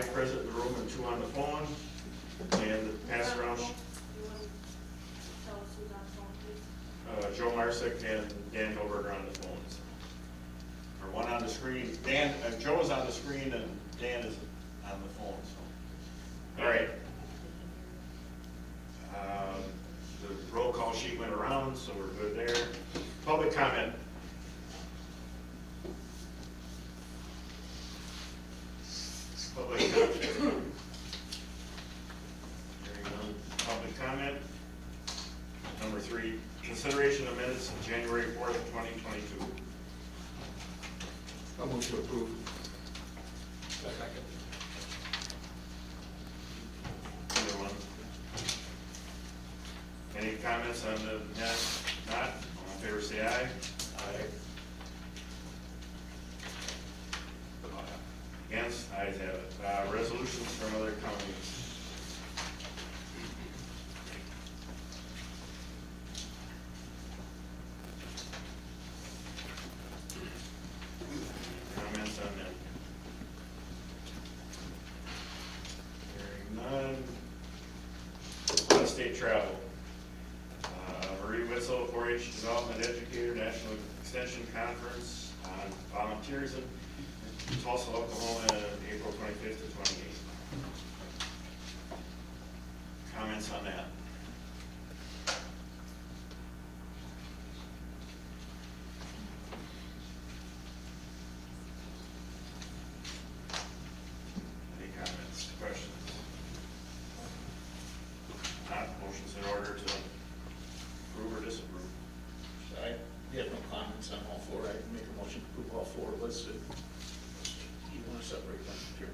5 present in the room and 2 on the phone. And the pass around, Joe Marsick and Dan Goldberg are on the phones. Or one on the screen, Dan, Joe is on the screen and Dan is on the phone, so. All right. The roll call sheet went around, so we're good there. Public comment. Public comment. Hearing none. Public comment. Number 3, consideration of minutes of January 4th, 2022. I'll move to approve. Second. Either one. Any comments on the minutes? Not? All in favor say aye. Aye. Against? Ayes have it. Resolutions from other counties. Comments on them? Hearing none. Out-of-state travel. Marie Witzel, 4-H Development Educator, National Extension Conference on volunteerism in Tulsa, Oklahoma, April 25th to 28th. Comments on that? Any comments, questions? Not, motion's in order to approve or disapprove. I have no comments on all 4. I make a motion to approve all 4 listed. You want to separate them here?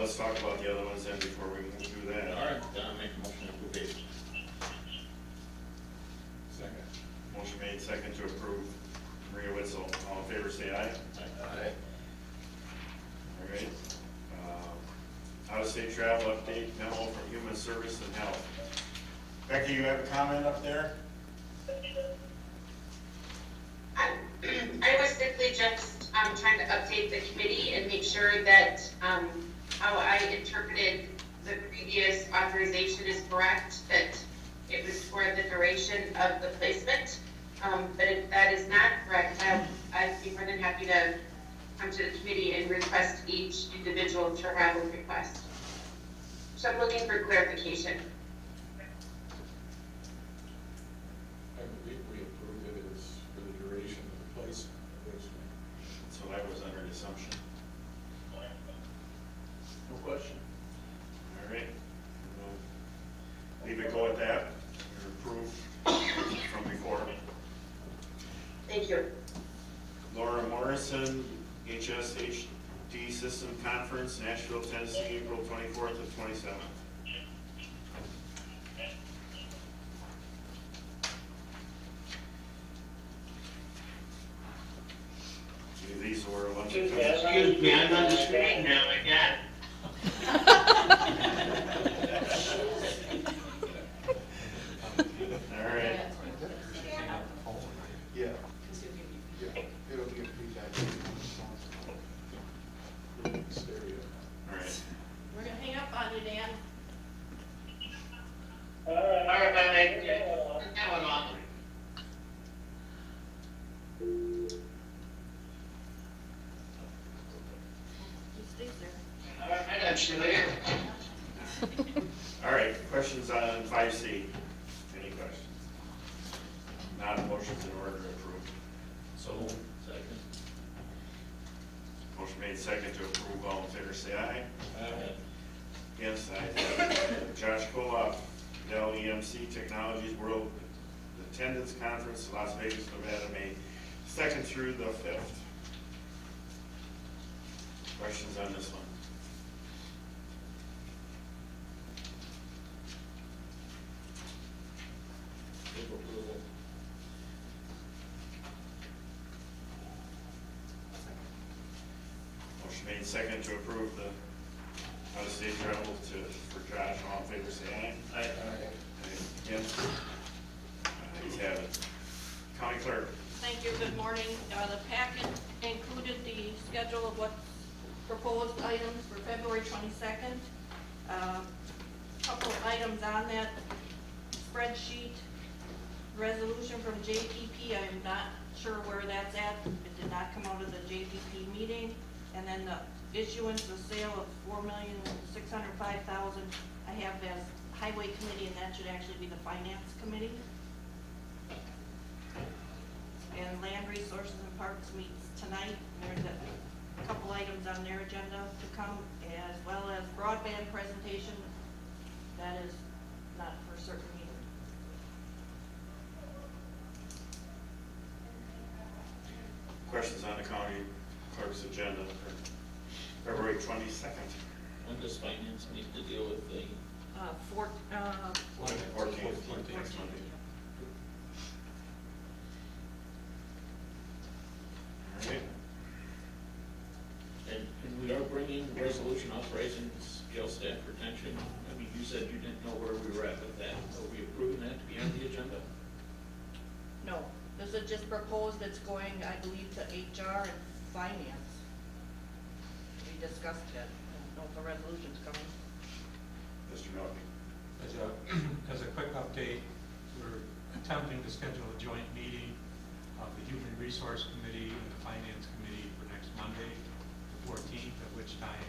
Let's talk about the other ones then before we move through that. All right, then I make a motion to approve 8. Second. Motion made, second to approve Maria Witzel. All in favor, say aye. Aye. All right. Out-of-state travel update memo from Human Service and Health. Becky, you have a comment up there? I was simply just trying to update the committee and make sure that how I interpreted the previous authorization is correct, that it was for the duration of the placement. But if that is not correct, I'd be more than happy to come to the committee and request each individual travel request. So I'm looking for clarification. I believe we approved it as for the duration of the placement. So I was under the assumption. No question. All right. We'll leave it go at that. You're approved from before. Thank you. Laura Morrison, HSHD System Conference, Nashville, Tennessee, April 24th to 27th. These were a bunch of. Excuse me, I'm on the screen now, again. All right. Yeah. Yeah. It'll give feedback. Stereo. All right. We're gonna hang up on you, Dan. All right, now I'm on. He stays there. All right, I'm still here. All right, questions on 5C? Any questions? Not a motion's in order to approve. So, second. Motion made second to approve, all in favor say aye. Aye. Against, ayes. Josh Koloff, Dell EMC Technologies World Attendance Conference, Las Vegas, Nevada, May 2nd through the 5th. Questions on this one? Move approval. Motion made second to approve the out-of-state travel for Josh, all in favor say aye. Aye. Against? Ayes have it. County Clerk. Thank you, good morning. The packet included the schedule of what proposed items for February 22nd. Couple items on that spreadsheet. Resolution from JPP, I'm not sure where that's at. It did not come out of the JPP meeting. And then the issuance, the sale of $4,605,000, I have as Highway Committee, and that should actually be the Finance Committee. And Land Resources and Parks meets tonight. There's a couple items on their agenda to come, as well as broadband presentation. That is not for certain either. Questions on the county clerk's agenda for February 22nd? When does finance need to deal with the, 14th, next Monday. All right. and we are bringing resolution authorizing jail staff retention. I mean, you said you didn't know where we were at with that. Are we approving that to be on the agenda? No, this is just proposed, it's going, I believe, to HR and Finance. We discussed it, I don't know if the resolution's coming. Mr. Noakey. As a quick update, we're attempting to schedule a joint meeting of the Human Resource Committee and the Finance Committee for next Monday, the 14th, at which time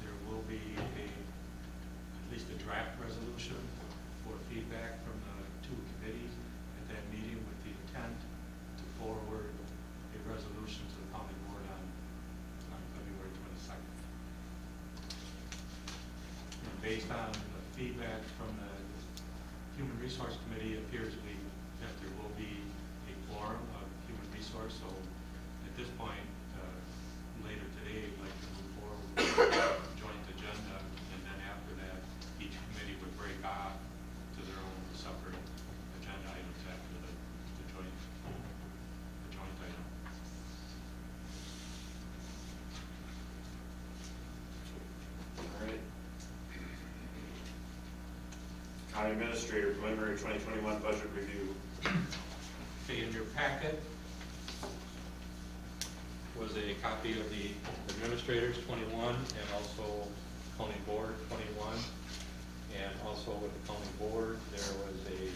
there will be at least a draft resolution for feedback from the two committees at that meeting, with the intent to forward a resolution to the county board on February 22nd. And based on the feedback from the Human Resource Committee, it appears to be that there will be a forum of Human Resource. So at this point, later today, I'd like to move forward with a joint agenda, and then after that, each committee would break off to their own separate agenda items after the joint item. All right. County Administrator, preliminary 2021 budget review. Okay, in your packet was a copy of the Administrators 21 and also County Board 21. And also with the County Board, there was a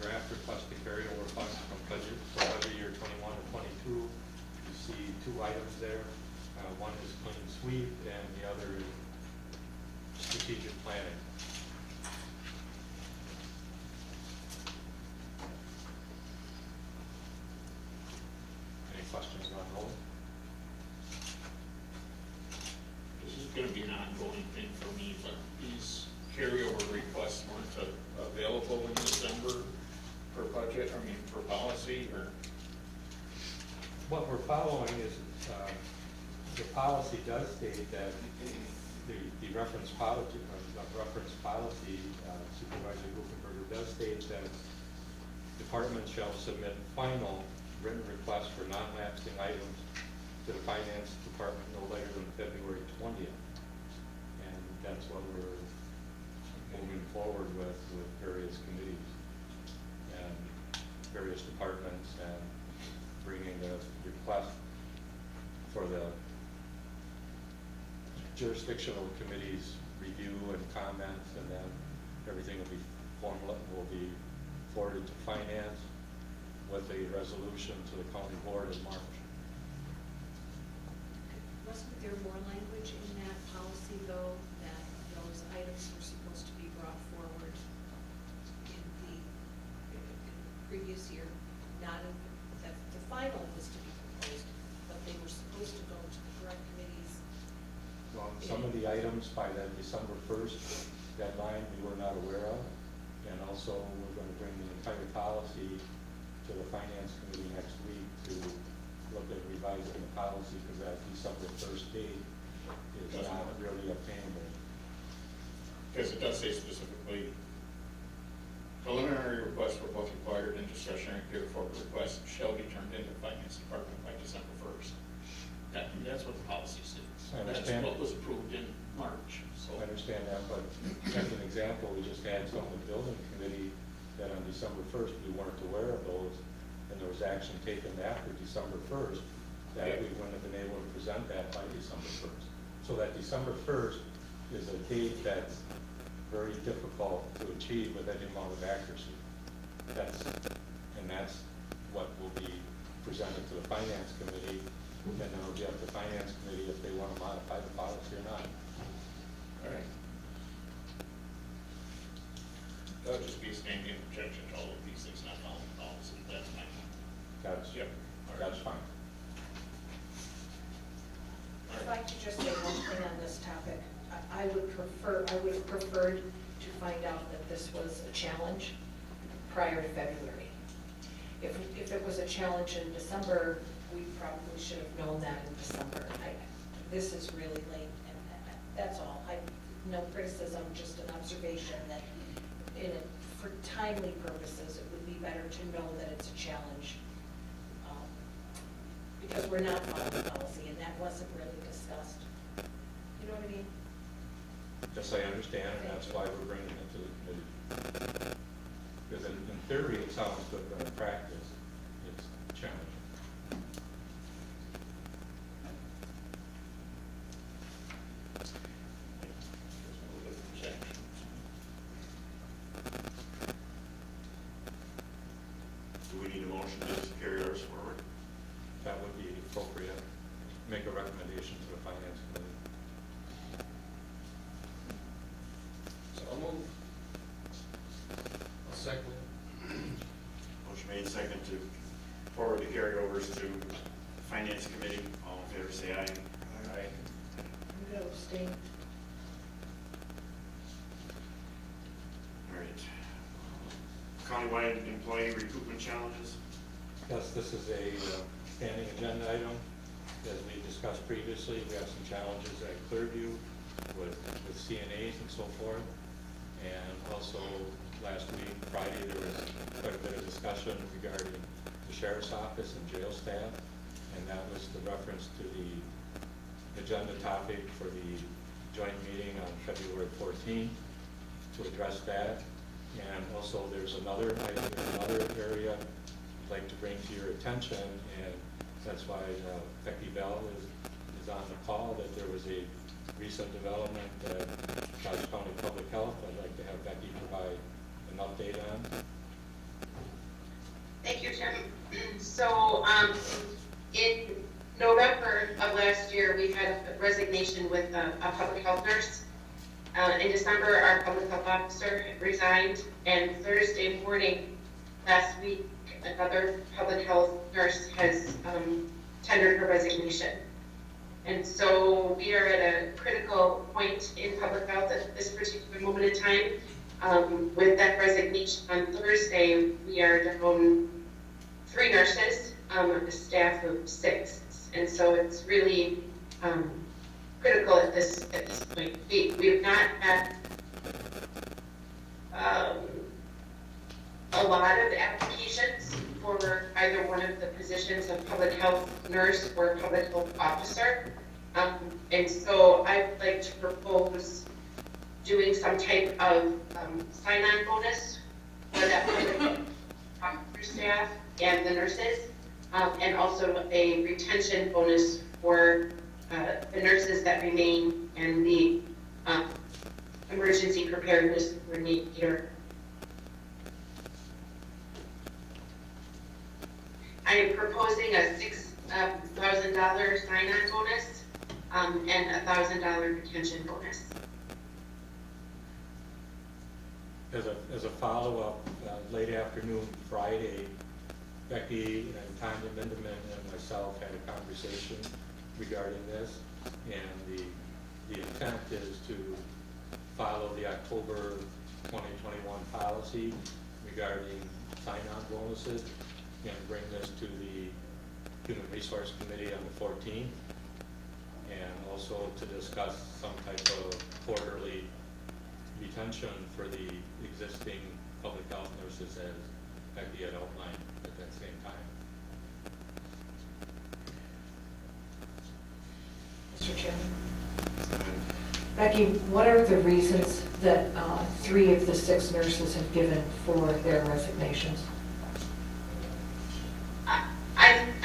draft request to carry over funds from budget for budget year 21 to 22. You see two items there. One is clean sweep and the other is strategic planning. Any questions on those? This is gonna be an ongoing thing for me, but these carryover requests weren't available in December for budget, for policy, or? What we're following is, the policy does state that the reference policy, Supervisor Gufenberger does state that departments shall submit final written requests for non-lapsing items to the Finance Department no later than February 20th. And that's what we're moving forward with various committees and various departments, and bringing the request for the jurisdictional committees review and comments, and then everything will be forwarded to Finance with a resolution to the county board in March. Wasn't there more language in that policy, though, that those items were supposed to be brought forward in the previous year? Not in, that the final was to be proposed, but they were supposed to go to the correct committees. Well, some of the items by that December 1st deadline we were not aware of, and also we're going to bring the entire policy to the Finance Committee next week to look at revising the policy, because that December 1st date is not really obtainable. Because it does say specifically, preliminary requests for both required and discretionary carry forward requests shall be turned into the Finance Department by December 1st. That's what the policy states. I That's understand. what was approved in March, so. I understand that, but as an example, we just had some of the building committee that on December 1st, we weren't aware of those, and there was action taken after December 1st that we wouldn't have been able to present that by December 1st. So that December 1st is a date that's very difficult to achieve with any amount of accuracy. That's what will be presented to the finance committee, and then it'll be up to the finance committee if they want to modify the policy or not. All right. That'll just be a standing objection to all of these things not following the policy, that's my. That's, Yep. that's fine. If I could just say one thing on this topic, I would have preferred to find out that this was a challenge prior to February. If it was a challenge in December, we probably should have known that in December. This is really late, and that's all. No criticism, just an observation that for timely purposes, it would be better to know that it's a challenge. Because we're not following the policy, and that wasn't really discussed. You know what I mean? Yes, I understand, and that's why we're bringing it to the committee. Because in theory, it sounds good, but in practice, it's challenging. Do we need a motion to carry ours forward? That would be appropriate. Make a recommendation to the finance committee. So I'll move. I'll second. Motion made second to forward the carryovers to finance committee. All in favor, say aye. Aye. I'm going to abstain. All right. Countywide employee recoupment challenges. Yes, this is a standing agenda item. As we discussed previously, we have some challenges at Clearview with CNAs and so forth. And also, last week, Friday, there was quite a bit of discussion regarding the sheriff's office and jail staff. And that was the reference to the agenda topic for the joint meeting on February 14th to address that. And also, there's another item, another area I'd like to bring to your attention, and that's why Becky Bell is on the call, that there was a recent development at Dodge County Public Health. I'd like to have Becky provide an update on. Thank you, Tim. So, in November of last year, we had a resignation with a public health nurse. In December, our public health officer resigned, and Thursday morning last week, another public health nurse has tendered her resignation. And so we are at a critical point in public health at this particular moment in time. With that resignation on Thursday, we are down 3 nurses, a staff of 6. And so it's really critical at this point. We have not had a lot of applications for either one of the positions of public health nurse or public health officer. And so I'd like to propose doing some type of sign-on bonus for that public health officer staff and the nurses, and also a retention bonus for the nurses that remain and the emergency preparedness coordinator. I am proposing a $6,000 sign-on bonus and a $1,000 retention bonus. As a follow-up, late afternoon Friday, Becky and Tanya Mindeman and myself had a conversation regarding this, and the intent is to follow the October 2021 policy regarding sign-on bonuses and bring this to the Human Resource Committee on the 14th, and also to discuss some type of quarterly retention for the existing public health nurses as Becky had outlined at that same time. Mr. Chairman. Becky, what are the reasons that 3 of the 6 nurses have given for their resignations?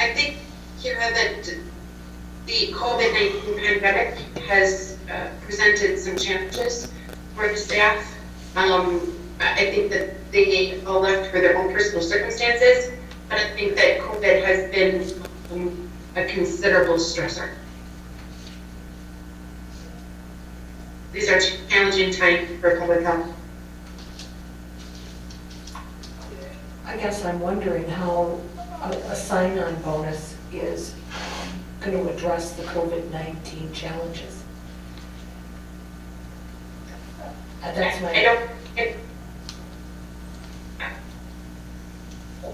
I think here that the COVID-19 pandemic has presented some challenges for the staff. I think that they all left for their own personal circumstances, but I think that COVID has been a considerable stressor. These are challenging times for public health. I guess I'm wondering how a sign-on bonus is going to address the COVID-19 challenges. That's my. I don't.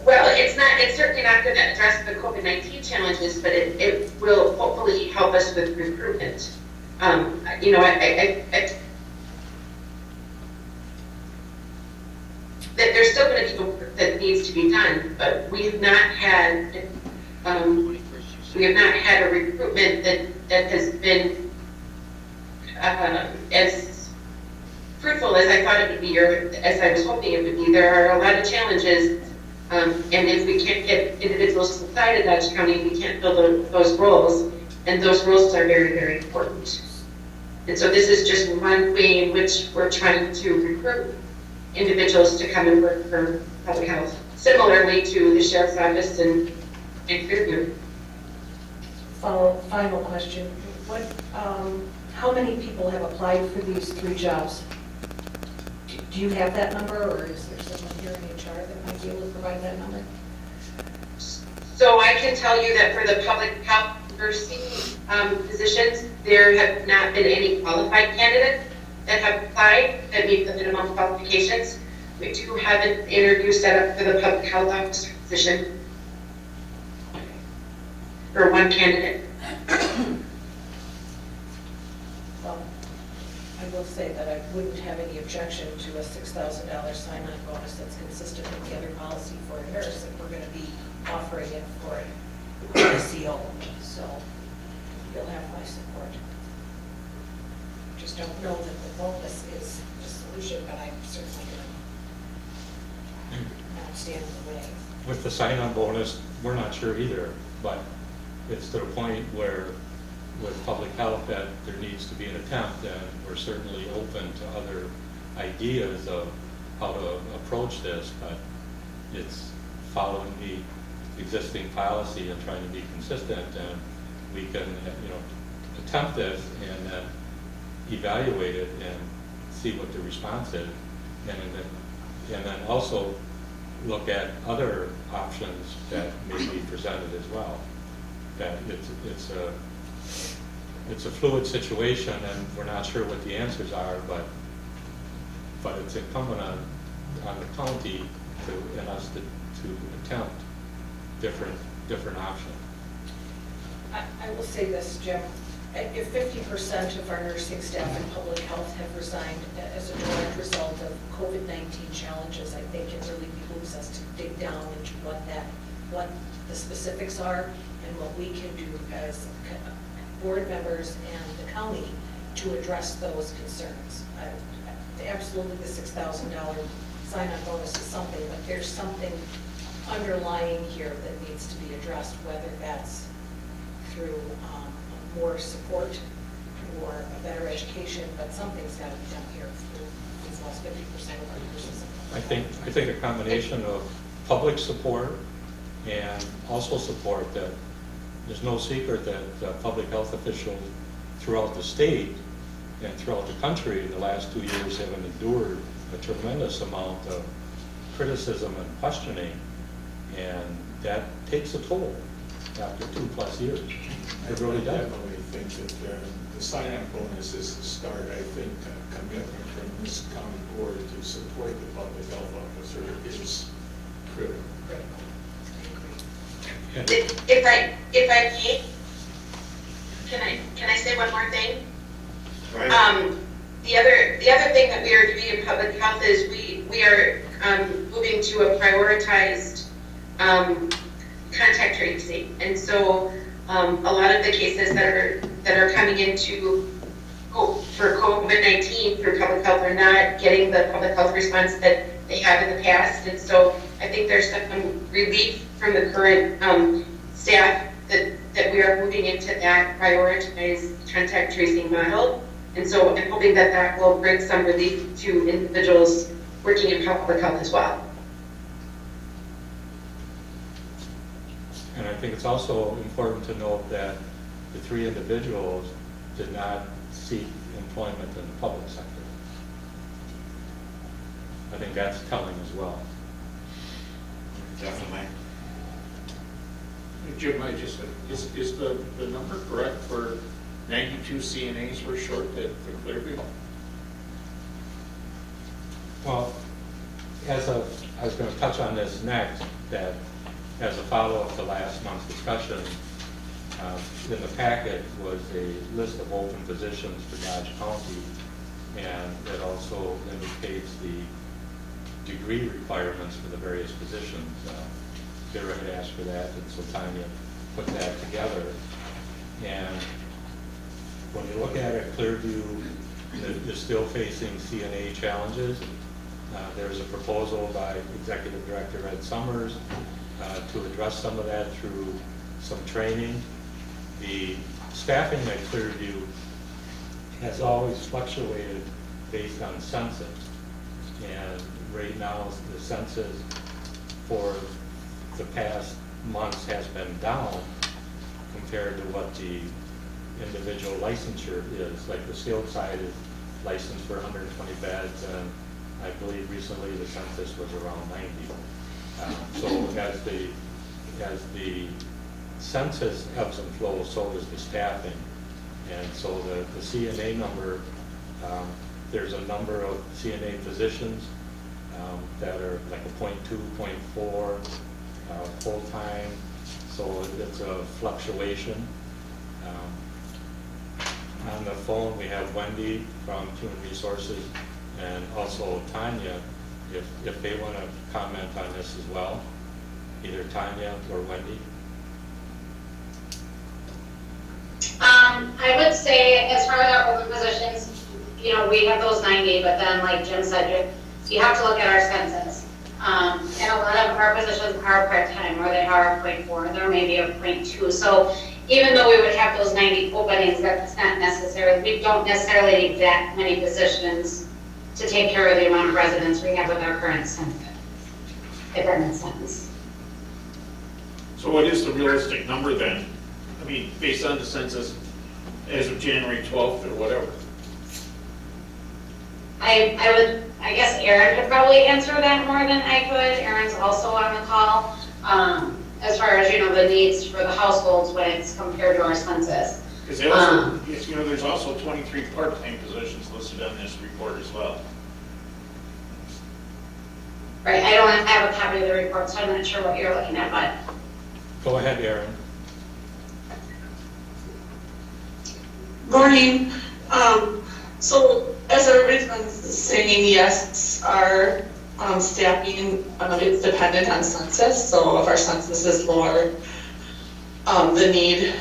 Well, it's certainly not going to address the COVID-19 challenges, but it will hopefully help us with recruitment. You know, that there's still going to be work that needs to be done, but we have not had a recruitment that has been as fruitful as I thought it would be, or as I was hoping it would be. There are a lot of challenges, and if we can't get individuals outside of Dodge County, we can't fill those roles, and those roles are very, very important. And so this is just one way in which we're trying to recruit individuals to come and work for public health, similarly to the sheriff's office and Fairview. Final question. How many people have applied for these 3 jobs? Do you have that number, or is there someone here in HR that might be able to provide that number? So I can tell you that for the public health nursing positions, there have not been any qualified candidates that have applied that meet the minimum qualifications. We do have an interview set up for the public health officer position for 1 candidate. Well, I will say that I wouldn't have any objection to a $6,000 sign-on bonus that's consistent with the other policy for a nurse if we're going to be offering it for a CO. So you'll have my support. Just don't know that the bonus is the solution, but I'm certainly going to not stand in the way. With the sign-on bonus, we're not sure either, but it's to the point where with public health that there needs to be an attempt, and we're certainly open to other ideas of how to approach this, but it's following the existing policy and trying to be consistent, and we can, attempt this and then evaluate it and see what the response is, and then also look at other options that may be presented as well. That it's a fluid situation, and we're not sure what the answers are, but it's incumbent on the county and us to attempt different options. I will say this, Jim. If 50% of our nursing staff in public health have resigned as a direct result of COVID-19 challenges, I think it really behooves us to dig down into what the specifics are and what we can do as board members and the county to address those concerns. Absolutely, the $6,000 sign-on bonus is something, but there's something underlying here that needs to be addressed, whether that's through more support or a better education, but something's got to be done here for these last 50% of our nurses. I think a combination of public support and also support that there's no secret that public health officials throughout the state and throughout the country in the last 2 years have endured a tremendous amount of criticism and questioning, and that takes a toll after 2+ years. It really does. I definitely think that the sign-on bonus is the start. I think commitment from this county board to support the public health officer is critical. If I may, can I say one more thing? Right. The other thing that we are doing in public health is we are moving to a prioritized contact tracing, and so a lot of the cases that are coming into for COVID-19 through public health are not getting the public health response that they have in the past, and so I think there's some relief from the current staff that we are moving into that prioritized contact tracing model. And so I'm hoping that that will bring some relief to individuals working in public health as well. And I think it's also important to note that the 3 individuals did not seek employment in the public sector. I think that's telling as well. Definitely. Jim, is the number correct for 92 CNAs were short at Clearview? Well, I was going to touch on this next, that as a follow-up to last month's discussion, in the packet was a list of open positions for Dodge County, and it also indicates the degree requirements for the various positions. Vera had asked for that, and so Tanya put that together. And when you look at it, Clearview is still facing CNA challenges. There's a proposal by Executive Director Ed Summers to address some of that through some training. The staffing at Clearview has always fluctuated based on census. And right now, the census for the past months has been down compared to what the individual licensure is. Like the skilled side is licensed for 120 beds, and I believe recently the census was around 90. So as the census ebbs and flows, so does the staffing. And so the CNA number, there's a number of CNA positions that are like a 0.2, 0.4 full-time, so it's a fluctuation. On the phone, we have Wendy from Human Resources and also Tanya, if they want to comment on this as well, either Tanya or Wendy. I would say as far as our open positions, you know, we have those 90, but then like Jim said, you have to look at our census. And a lot of our positions are part-time, or they are 0.4, there may be a 0.2. So even though we would have those 90 openings, that's not necessarily, we don't necessarily need that many positions to take care of the amount of residents we have with our current census, if that makes sense. So what is the realistic number then? I mean, based on the census as of January 12th or whatever? I guess Erin could probably answer that more than I could. Erin's also on the call. As far as, you know, the needs for the households when it's compared to our census. Because they also, you know, there's also 23 part-time positions listed on this report as well. Right, I don't have a copy of the report, so I'm not sure what you're looking at, but. Go ahead, Erin. Morning. So as everybody's been saying, yes, our staffing is dependent on census. So if our census is lower, the need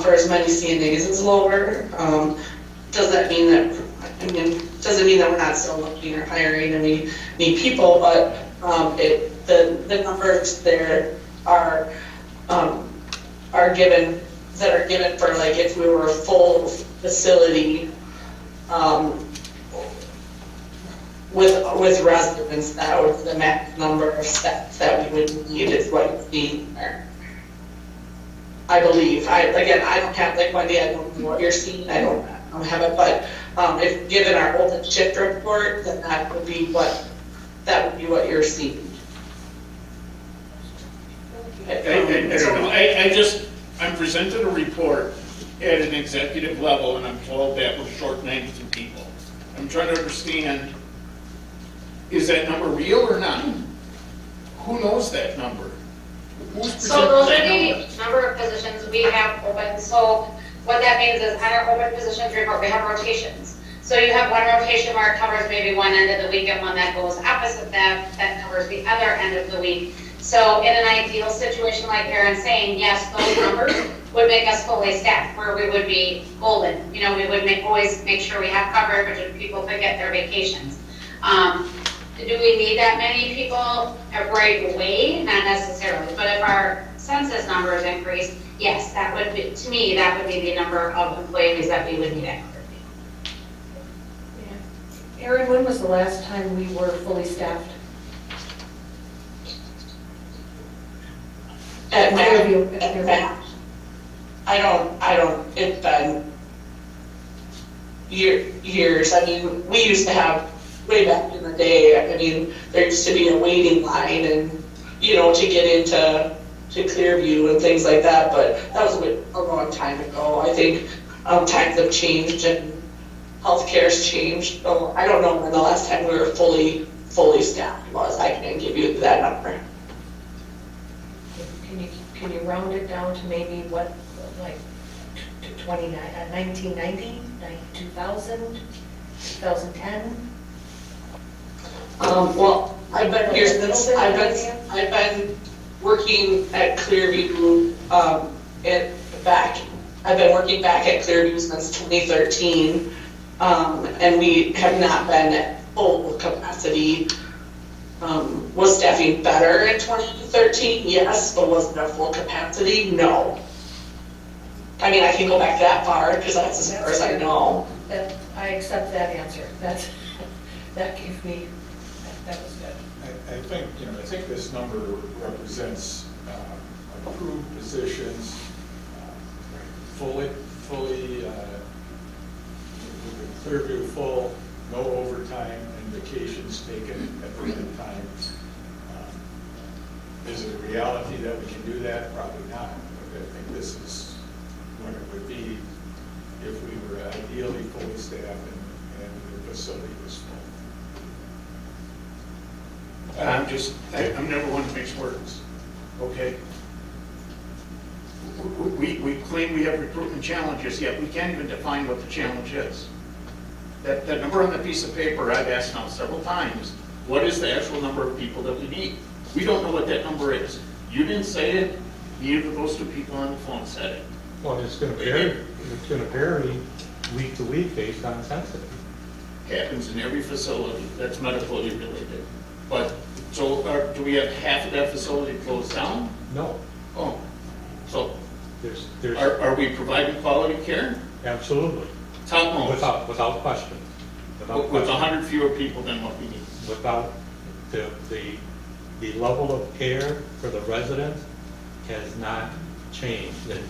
for as many CNAs is lower. Does that mean that, doesn't mean that we're not still looking or hiring and we need people, but the numbers there are given, that are given for like if we were a full facility with residents, that was the max number of steps that we would need is what you see there. I believe. I don't have, like Wendy, I don't know what you're seeing. I don't have it, but if given our open shift report, then that would be what you're seeing. I don't know. I'm presented a report at an executive level, and I'm told that we're short 92 people. I'm trying to understand, is that number real or not? Who knows that number? Who's So those are presenting the number of positions we have open. So what that means is on our open positions report, we have rotations. So you have one rotation where it covers maybe one end of the week and one that goes opposite that covers the other end of the week. So in an ideal situation, like Erin's saying, yes, those numbers would make us fully staffed, where we would be golden. You know, we would always make sure we have coverage and people could get their vacations. Do we need that many people right away? Not necessarily, but if our census numbers increase, yes, that would be, to me, that would be the number of employees that we would need at Clearview. Erin, when was the last time we were fully staffed? At Clearview, at At Clearview. Mac. I don't, it's been years. I mean, we used to have, way back in the day, I mean, there used to be a waiting line and, you know, to get into Clearview and things like that, but that was a long time ago. I think times have changed and healthcare's changed, so I don't know when the last time we were fully staffed was. I can't give you that number. Can you round it down to maybe what, like, to 1990, 2000, 2010? Well, I've been here since, I've been working at Clearview, I've been working back at Clearview since 2013, and we have not been at full capacity. Was staffing better in 2013? Yes, but was it at full capacity? No. I mean, I can go back that far, because that's as far as I know. I accept that answer. That gave me, that was good. I think, I think this number represents approved positions, fully, with the Clearview full, no overtime and vacations taken at the end time. Is it a reality that we can do that? Probably not. But I think this is what it would be if we were ideally fully staffed and the facility was full. I'm never one to mix words, okay? We claim we have recruitment challenges, yet we can't even define what the challenge is. That number on the piece of paper, I've asked now several times, what is the actual number of people that we need? We don't know what that number is. You didn't say it, neither of those two people on the phone said it. Well, it's gonna vary week to week based on census. Happens in every facility, that's medically related. But, so, do we have half of that facility closed down? No, Oh, so, there's, are we providing quality care? absolutely, Topmost, without question. Without with question. 100 fewer people than what we need. Without, the level of care for the resident has not changed. It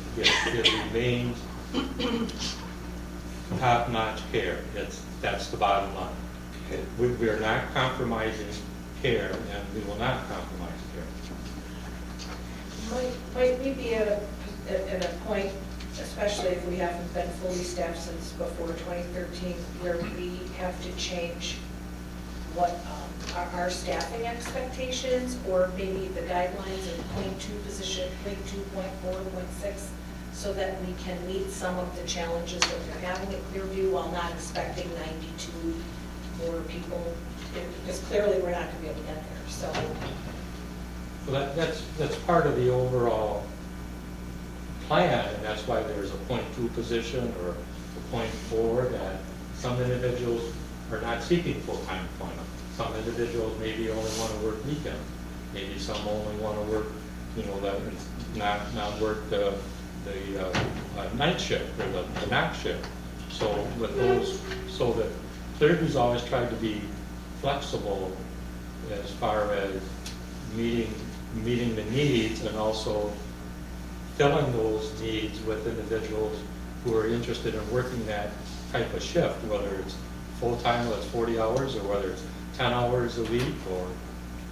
remains top-notch care. That's the bottom line. We are not compromising care, and we will not compromise care. Might we be at a point, especially if we haven't been fully staffed since before 2013, where we have to change what our staffing expectations, or maybe the guidelines in .2 position, .2.4, .6, so that we can meet some of the challenges that we're having at Clearview while not expecting 92 more people, because clearly we're not going to be able to get there, so. Well, that's part of the overall plan, and that's why there's a .2 position or a .4, that some individuals are not seeking full-time employment. Some individuals maybe only want to work weekends. Maybe some only want to work, not work the night shift or the knock shift. So with those, so that Clearview's always tried to be flexible as far as meeting the needs and also filling those needs with individuals who are interested in working that type of shift, whether it's full-time, that's 40 hours, or whether it's 10 hours a week,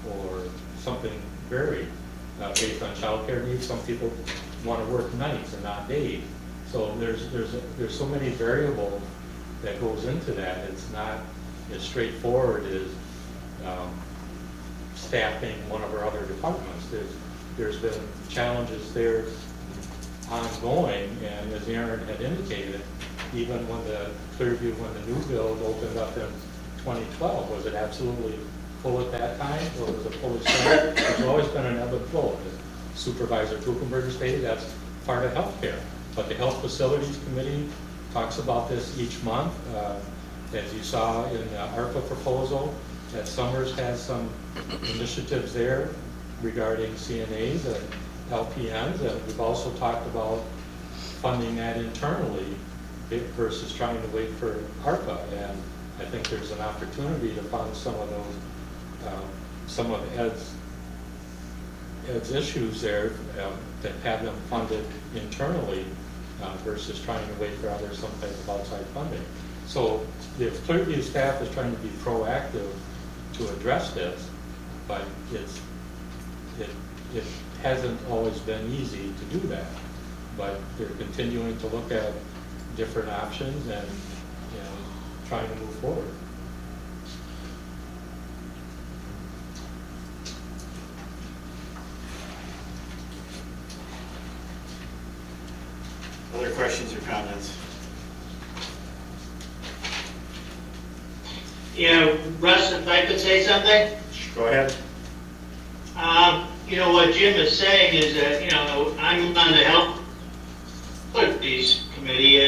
or something varied based on childcare needs. Some people want to work nights and not days. So there's so many variables that goes into that. It's not as straightforward as staffing one of our other departments. There's been challenges there ongoing, and as Aaron had indicated, even when when the new build opened up in 2012, was it absolutely full at that time, or was it fully staffed? There's always been an ebb and flow. As Supervisor Kuchenberger stated, that's part of healthcare. But the Health Facilities Committee talks about this each month. As you saw in the ARPA proposal, that Summers has some initiatives there regarding CNAs, LPNs, and we've also talked about funding that internally versus trying to wait for ARPA. And I think there's an opportunity to fund some of those, some of Ed's issues there, that have them funded internally versus trying to wait for some type of outside funding. So the Clearview staff is trying to be proactive to address this, but it hasn't always been easy to do that. But they're continuing to look at different options and, trying to move forward. Other questions or comments? Yeah, Russ, if I could say something? Go ahead. What Jim is saying is that, I'm on the Health Authorities Committee,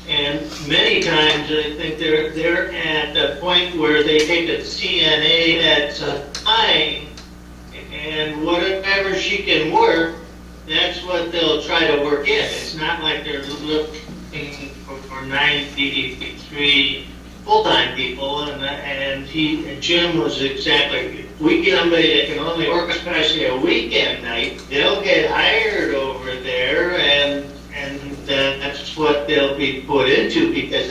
and many times I think they're at the point where they take a CNA that's applying, and whatever she can work, that's what they'll try to work in. It's not like they're looking for 93 full-time people, and Jim was exactly, if we get somebody that can only work especially a weekend night, they'll get hired over there, and that's what they'll be put into, because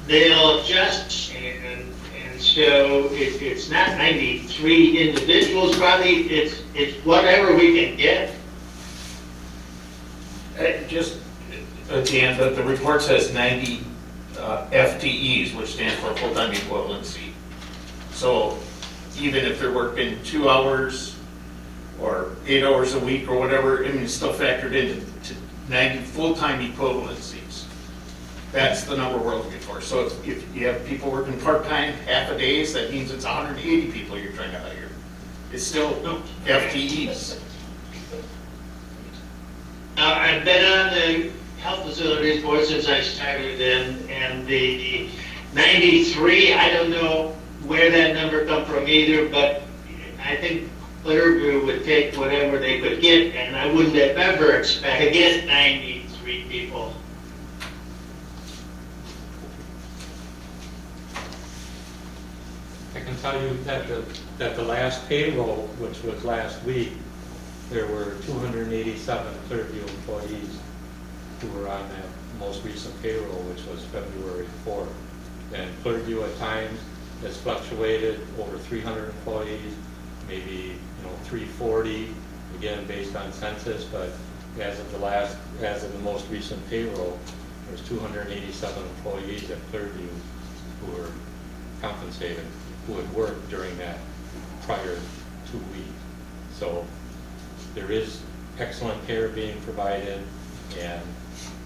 they'll adjust, and so it's not 93 individuals, probably, it's whatever we can get. Just, Dan, the report says 90 FTEs, which stands for full-time equivalency. So even if they're working 2 hours or 8 hours a week or whatever, it's still factored into 90 full-time equivalencies. That's the number we're looking for. So if you have people working part-time, half a days, that means it's 180 people you're trying to hire. It's still FTEs. Now, I've been on the Health Facilities Board since I started, and the 93, I don't know where that number come from either, but I think Clearview would take whatever they could get, and I wouldn't have ever expected to get 93 people. I can tell you that the last payroll, which was last week, there were 287 Clearview employees who were on that most recent payroll, which was February 4th. And Clearview at times has fluctuated over 300 employees, maybe 340, again based on census, but as of the most recent payroll, there's 287 employees at Clearview who were compensated, who had worked during that prior 2 weeks. So there is excellent care being provided, and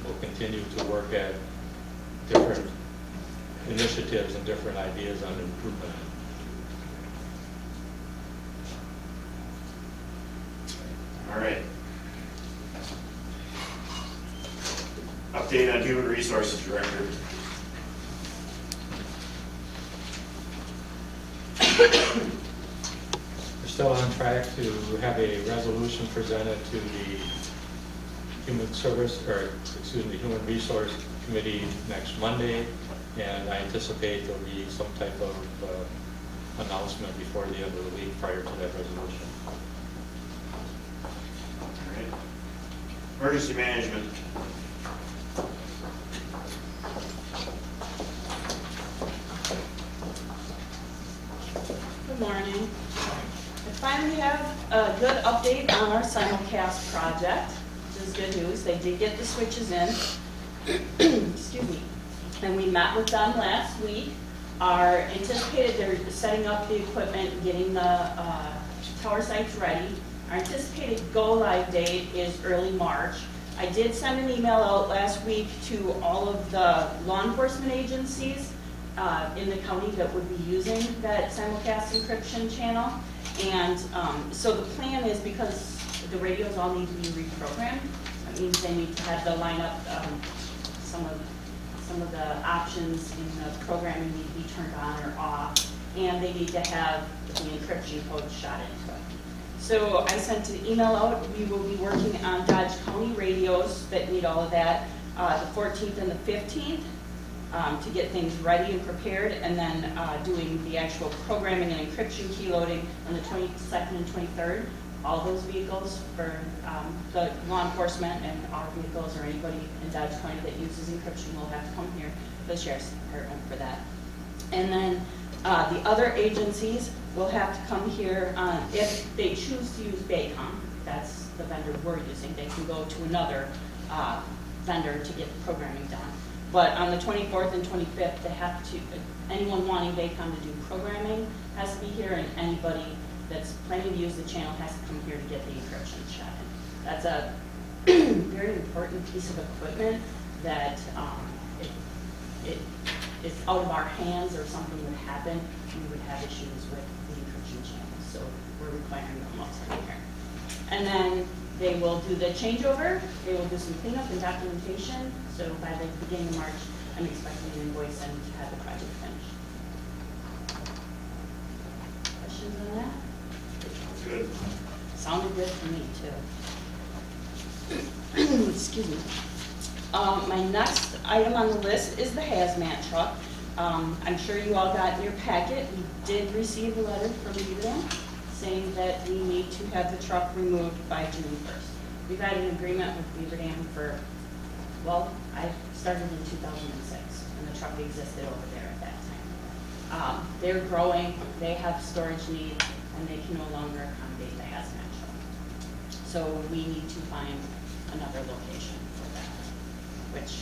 we'll continue to work at different initiatives and different ideas on improvement. All right. Update on Human Resources Director. We're still on track to have a resolution presented to the Human Resource Committee next Monday, and I anticipate there'll be some type of announcement before the end of the week prior to that resolution. All right. Emergency Management. Good morning. I finally have a good update on our simulcast project, which is good news. They did get the switches in. Excuse me. And we met with them last week. They're setting up the equipment, getting the tower sites ready. Our anticipated go-live date is early March. I did send an email out last week to all of the law enforcement agencies in the county that would be using that simulcast encryption channel. And so the plan is, because the radios all need to be reprogrammed, that means they need to have the lineup, some of the options in the programming need to be turned on or off, and they need to have the encryption code shot into it. So I sent an email out. We will be working on Dodge County radios that need all of that, the 14th and the 15th, to get things ready and prepared, and then doing the actual programming and encryption key loading on the 22nd and 23rd. All those vehicles for the law enforcement and our vehicles or anybody in Dodge County that uses encryption will have to come here to the Sheriff's Department for that. And then the other agencies will have to come here if they choose to use Baycom. That's the vendor we're using. They can go to another vendor to get the programming done. But on the 24th and 25th, they have to, anyone wanting Baycom to do programming has to be here, and anybody that's planning to use the channel has to come here to get the encryption shut in. That's a very important piece of equipment that if it's out of our hands or something would happen, we would have issues with the encryption channels. So we're requiring them all to be here. And then they will do the changeover. They will do some cleanup and documentation. So by the beginning of March, I'm expecting an invoice and to have the project finished. Questions on that? Good. Sounded good to me too. Excuse me. My next item on the list is the hazmat truck. I'm sure you all got in your packet. We did receive a letter from Beaver saying that we need to have the truck removed by June 1st. We've had an agreement with Beaver Dam for, well, I started in 2006, and the truck existed over there at that time. They're growing, they have storage needs, and they can no longer accommodate the hazmat truck. So we need to find another location for that, which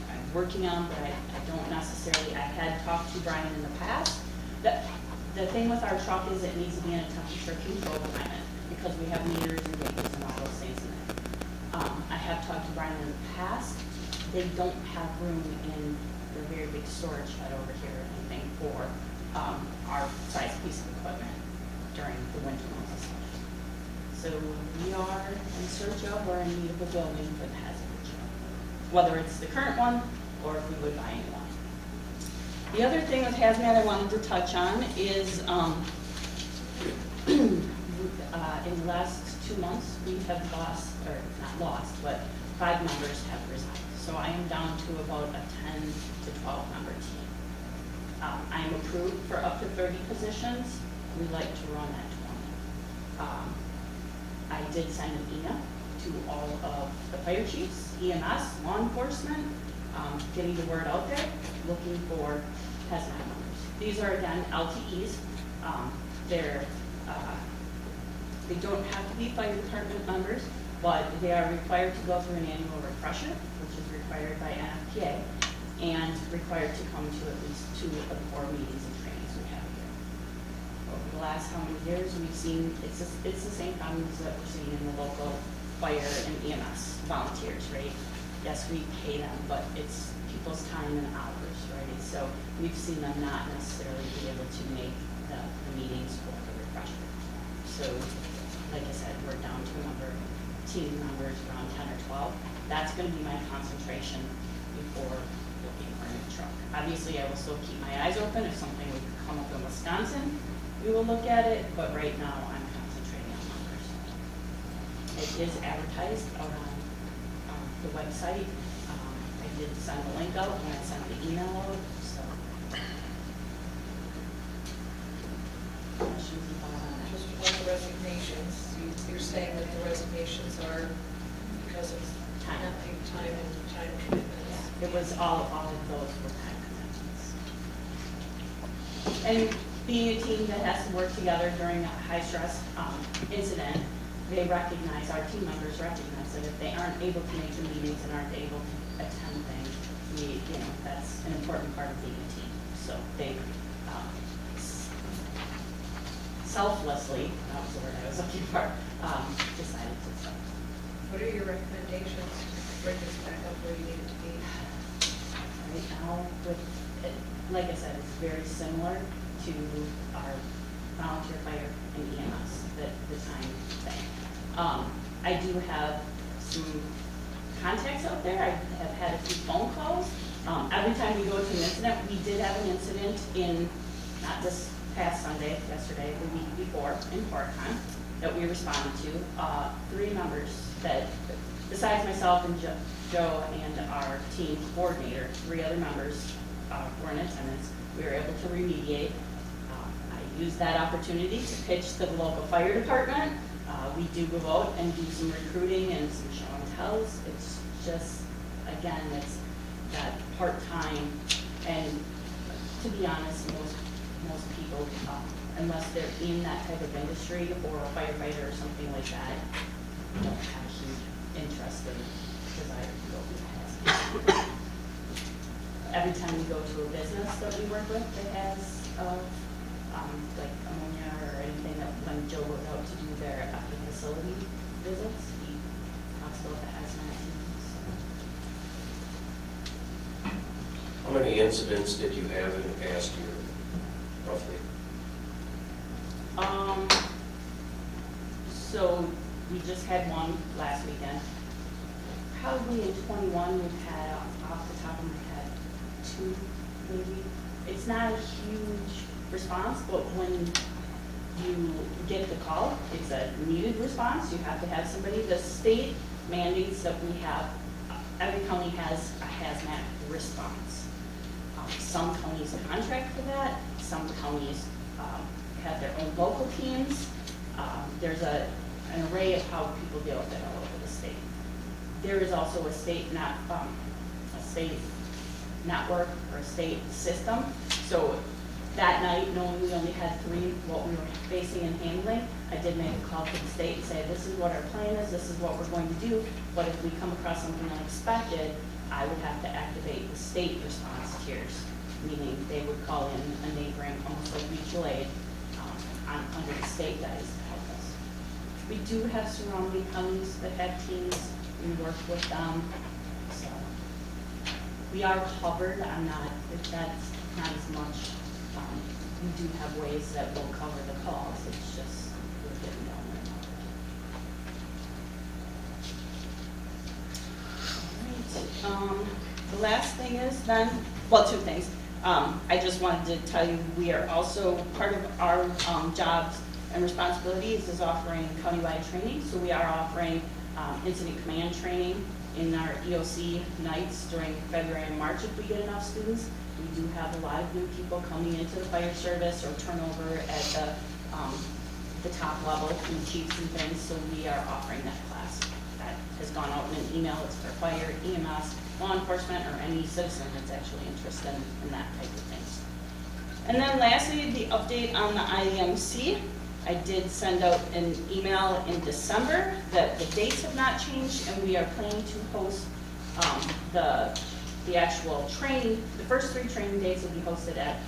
I'm working on, but I don't necessarily, I had talked to Brian in the past. The thing with our truck is it needs to be in a temperature controlled climate because we have meters and gauges and all those things in it. I have talked to Brian in the past. They don't have room in the very big storage shed over here or anything for our size piece of equipment during the winter months especially. So we are in search of or in need of a building for the hazmat truck, whether it's the current one or if we would buy a new one. The other thing with hazmat I wanted to touch on is in the last 2 months, we have lost, or not lost, but 5 members have resigned. So I am down to about a 10 to 12 member team. I am approved for up to 30 positions. We like to run at 20. I did send an email to all of the fire chiefs, EMS, law enforcement, getting the word out there, looking for hazmat members. These are, again, LTEs. They don't have to be fire department members, but they are required to go through an annual refresher, which is required by NFPA, and required to come to at least 2 of the 4 meetings and trainings we have here. Over the last how many years, we've seen, it's the same problems that we're seeing in the local fire and EMS volunteers, right? Yes, we pay them, but it's people's time and hours, right? So we've seen them not necessarily be able to make the meetings for the refresher. So, like I said, we're down to a number of team members, around 10 or 12. That's going to be my concentration before looking for a new truck. Obviously, I will still keep my eyes open. If something would come up in Wisconsin, we will look at it, but right now I'm concentrating on numbers. It is advertised out on the website. I did send the link out when I sent the email out, so. Questions and thoughts on that? Just about the resignations, you're saying that the resignations are because of Time. time and time commitments. It was all of those were time commitments. And being a team that has to work together during a high-stress incident, they recognize, our team members recognize that if they aren't able to make the meetings and aren't able to attend things, that's an important part of being a team. So they selflessly, that was the word I was looking for, decided to stop. What are your recommendations to bring this back up where you need it to be? Right now, like I said, it's very similar to our volunteer fire and EMS, the time thing. I do have some contacts out there. I have had a few phone calls. Every time we go to an incident, we did have an incident in, not this past Sunday, yesterday, the week before in Parkon. that we responded to. 3 members that, besides myself and Joe and our team coordinator, 3 other members were in attendance. We were able to remediate. I used that opportunity to pitch to the local fire department. We do go out and do some recruiting and some show and tells. It's just, again, it's that part-time, and to be honest, most people, unless they're in that type of industry or a firefighter or something like that, don't have a huge interest in desire to go through that. Every time we go to a business that we work with that has, like ammonia or anything, that when Joe goes out to do their after facility visits, he talks about the hazmat teams. How many incidents did you have in the past year, roughly? So we just had one last weekend. Probably in 21, we've had, off the top of my head, 2 maybe. It's not a huge response, but when you get the call, it's a needed response. You have to have somebody. The state mandates that we have, every county has a hazmat response. Some counties contract for that. Some counties have their own local teams. There's an array of how people deal with it all over the state. There is also a state network or a state system. So that night, knowing we only had 3, what we were facing and handling, I did make a call to the state and say, this is what our plan is, this is what we're going to do, but if we come across something unexpected, I would have to activate the state response tiers, meaning they would call in a neighboring, almost like mutual aid, under the state guys to help us. We do have surrounding counties that have teams, we work with them, so we are covered. That's not as much. We do have ways that will cover the calls, it's just we're getting down there. All right. The last thing is then, well, 2 things. I just wanted to tell you, we are also, part of our jobs and responsibilities is offering countywide training. So we are offering incident command training in our EOC nights during February and March if we get enough students. We do have a lot of new people coming into the fire service or turnover at the top level from chiefs and things, so we are offering that class. That has gone out in an email. It's for fire, EMS, law enforcement, or any citizen that's actually interested in that type of things. And then lastly, the update on the IEMC. I did send out an email in December that the dates have not changed, and we are planning to host the actual training. The first 3 training days will be hosted at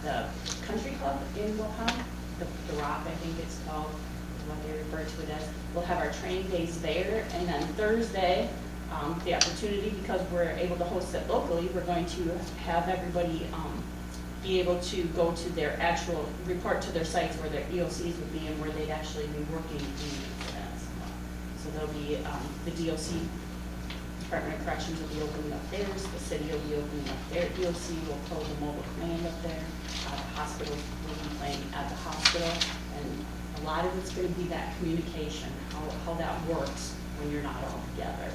the country club in Waupun, the Rock, I think it's called, what they refer to it as. We'll have our training days there, and then Thursday, the opportunity, because we're able to host it locally, we're going to have everybody be able to go to their actual, report to their sites where their EOCs would be and where they'd actually be working in incidents. So there'll be the DOC, Department of Corrections, will be opening up theirs, the city will be opening up their EOC, we'll pull the mobile command up there, the hospital will be playing at the hospital, and a lot of it's going to be that communication, how that works when you're not all together.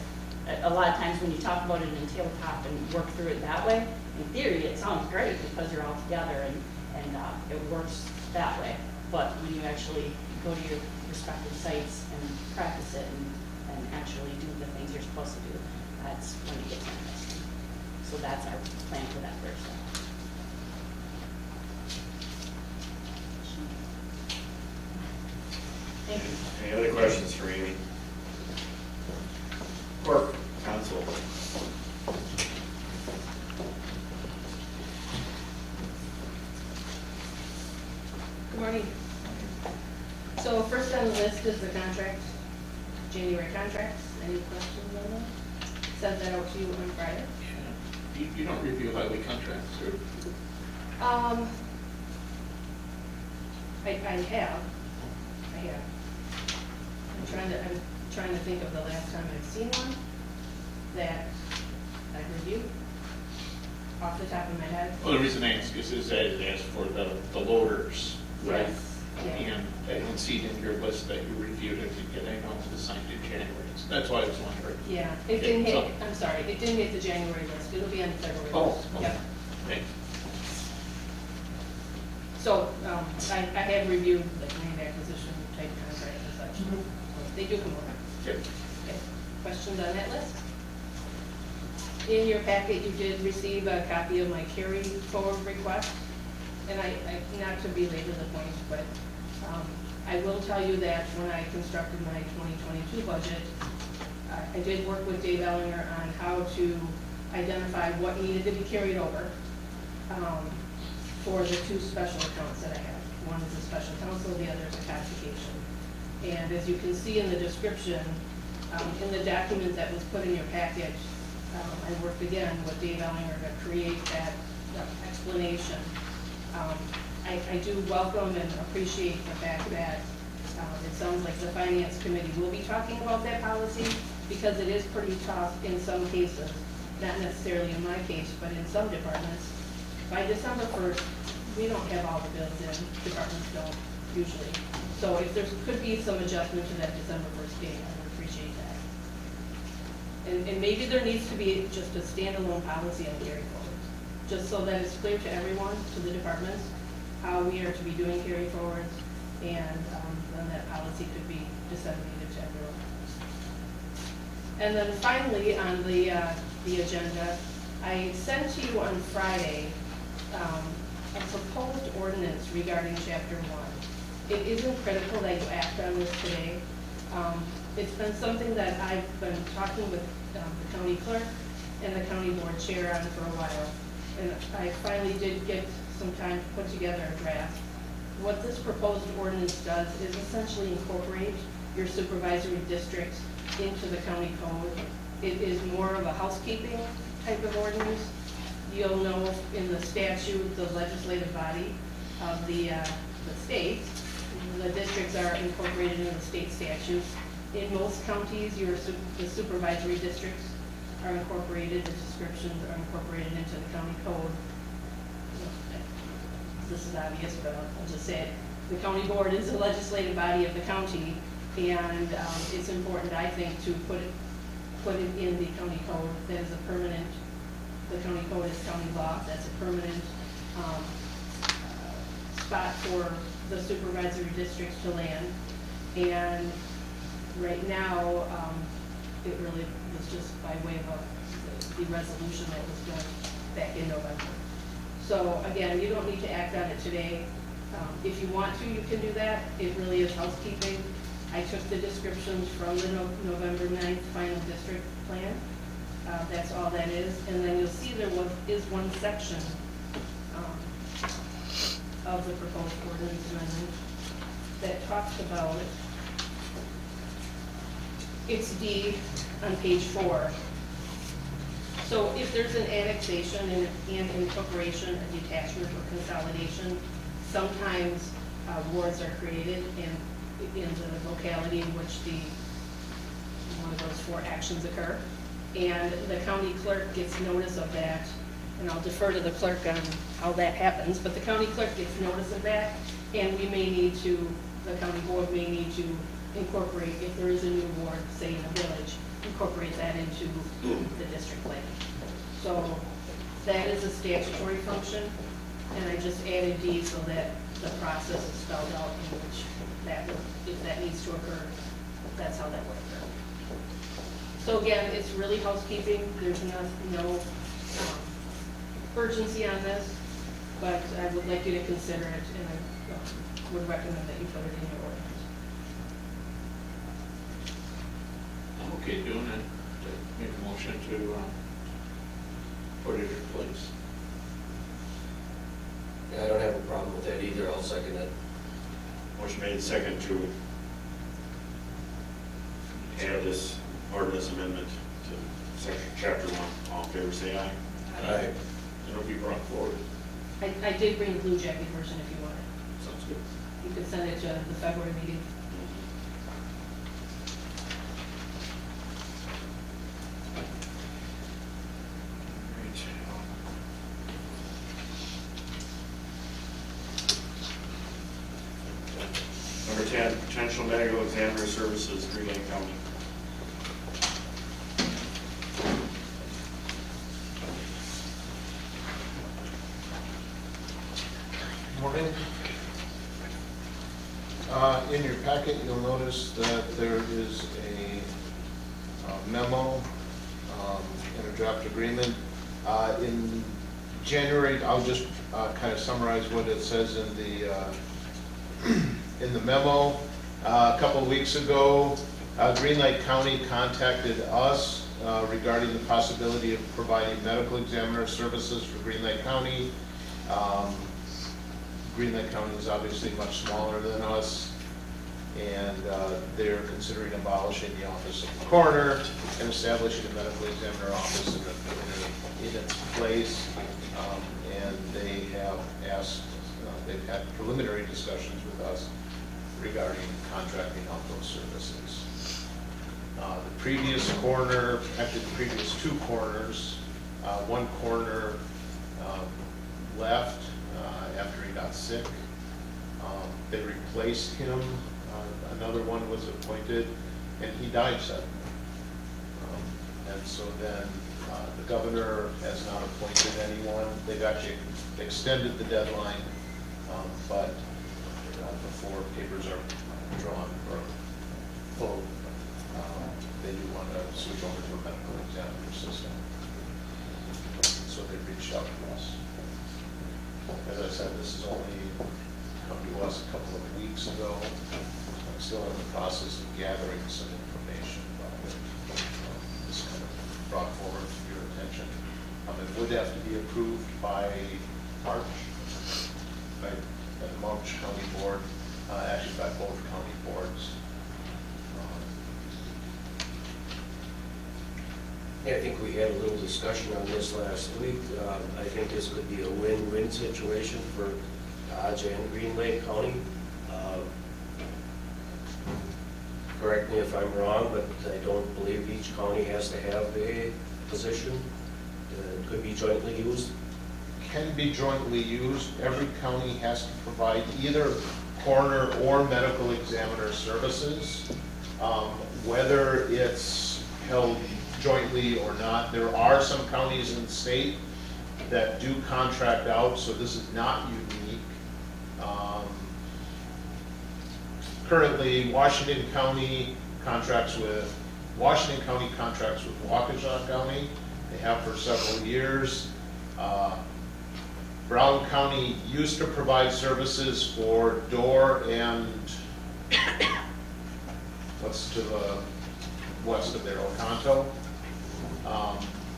A lot of times when you talk about it in tabletop and work through it that way, in theory, it sounds great because you're all together and it works that way. But when you actually go to your respective sites and practice it and actually do the things you're supposed to do, that's when it gets interesting. So that's our plan for that Thursday. Thank you. Any other questions for Amy? Clerk, Counsel. Good morning. So first on the list is the contract, January contracts. Any questions on that? Sent that out to you on Friday. You don't review highway contracts, or? I have. I'm trying to think of the last time I've seen one that I reviewed off the top of my head. Well, the reason I ask is that it asks for the loaders, right? Yes. And I don't see it in your list that you reviewed it, yet I know it was signed in January. So that's why I was wondering. Yeah, it didn't Yeah, hit, I'm sorry, it didn't hit the January list, it'll be on the February Oh, list. okay. Yep. Thanks. So, I have reviewed the land acquisition type contract and such, so they do come over. Yep. Okay, questions on that list? In your packet, you did receive a copy of my carry forward request, and not to belabor the point, but I will tell you that when I constructed my 2022 budget, I did work with Dave Ellinger on how to identify what needed to be carried over for the two special accounts that I have. One is a special counsel, the other is a codification. And as you can see in the description, in the document that was put in your package, I worked again with Dave Ellinger to create that explanation. I do welcome and appreciate the fact that it sounds like the Finance Committee will be talking about that policy, because it is pretty tough in some cases, not necessarily in my case, but in some departments. By December 1st, we don't have all the bills in, departments don't usually. So if there could be some adjustment to that December 1st date, I would appreciate that. And maybe there needs to be just a standalone policy on carry forward, just so that it's clear to everyone, to the departments, how we are to be doing carry forwards, and then that policy could be disseminated to everyone. And then finally, on the agenda, I sent to you on Friday a proposed ordinance regarding Chapter 1. It isn't critical that you act on this today. It's been something that I've been talking with the county clerk and the county board chair on for a while. And I finally did get some time to put together a draft. What this proposed ordinance does is essentially incorporate your supervisory district into the county code. It is more of a housekeeping type of ordinance. You'll know in the statute, the legislative body of the state, the districts are incorporated in the state statutes. In most counties, the supervisory districts are incorporated, the descriptions are incorporated into the county code. This is obvious, but I'll just say it. The county board is the legislative body of the county, and it's important, I think, to put it in the county code. That is a permanent, the county code is county law, that's a permanent spot for the supervisory districts to land. And right now, it really was just by way of the resolution that was done back in November. So again, you don't need to act on it today. If you want to, you can do that. It really is housekeeping. I took the descriptions from the November 9th final district plan. That's all that is. And then you'll see there is one section of the proposed ordinance amendment that talks about, it's D on page 4. So if there's an annexation and incorporation, a detachment or consolidation, sometimes wards are created in the locality in which one of those 4 actions occur. And the county clerk gets notice of that, and I'll defer to the clerk on how that happens, but the county clerk gets notice of that, and we may need to, the county board may need to incorporate, if there is a new ward, say in a village, incorporate that into the district plan. So that is a statutory function, and I just added D so that the process is spelled out in which that would, if that needs to occur, that's how that would occur. So again, it's really housekeeping. There's no urgency on this, but I would like you to consider it, and I would recommend that you put it in your ordinance. I'm okay doing it, to make a motion to put it in place. Yeah, I don't have a problem with that either, I'll second it. Motion made second to add this ordinance amendment to section chapter 1. All in favor, say aye. Aye. It'll be brought forward. I did bring a blue jacket version if you want it. Sounds good. You could send it to the February meeting. Provincial Medical Examiner Services, Green Lake County. Morning. In your packet, you'll notice that there is a memo and a draft agreement. In January, I'll just kind of summarize what it says in the memo. A couple of weeks ago, Green Lake County contacted us regarding the possibility of providing medical examiner services for Green Lake County. Green Lake County is obviously much smaller than us, and they're considering abolishing the office of the coroner and establishing a medical examiner office in its place. And they have asked, they've had preliminary discussions with us regarding contracting out those services. The previous coroner, actually the previous two coroners, one coroner left after he got sick. They replaced him. Another one was appointed, and he died suddenly. And so then the governor has not appointed anyone. They've actually extended the deadline, but before papers are drawn or pulled, they do want to switch over to a medical examiner system. So they reached out to us. As I said, this has only come to us a couple of weeks ago. I'm still in the process of gathering some information about it. This kind of brought forward to your attention. It would have to be approved by March, by the March County Board, actually by both county boards. Yeah, I think we had a little discussion on this last week. I think this could be a win-win situation for Dodge and Green Lake County. Correct me if I'm wrong, but I don't believe each county has to have a position. It could be jointly used. Can be jointly used. Every county has to provide either coroner or medical examiner services. Whether it's held jointly or not, there are some counties in the state that do contract out, so this is not unique. Currently, Washington County contracts with Waukesha County. They have for several years. Brown County used to provide services for Door and what's to the west of there, Oconto.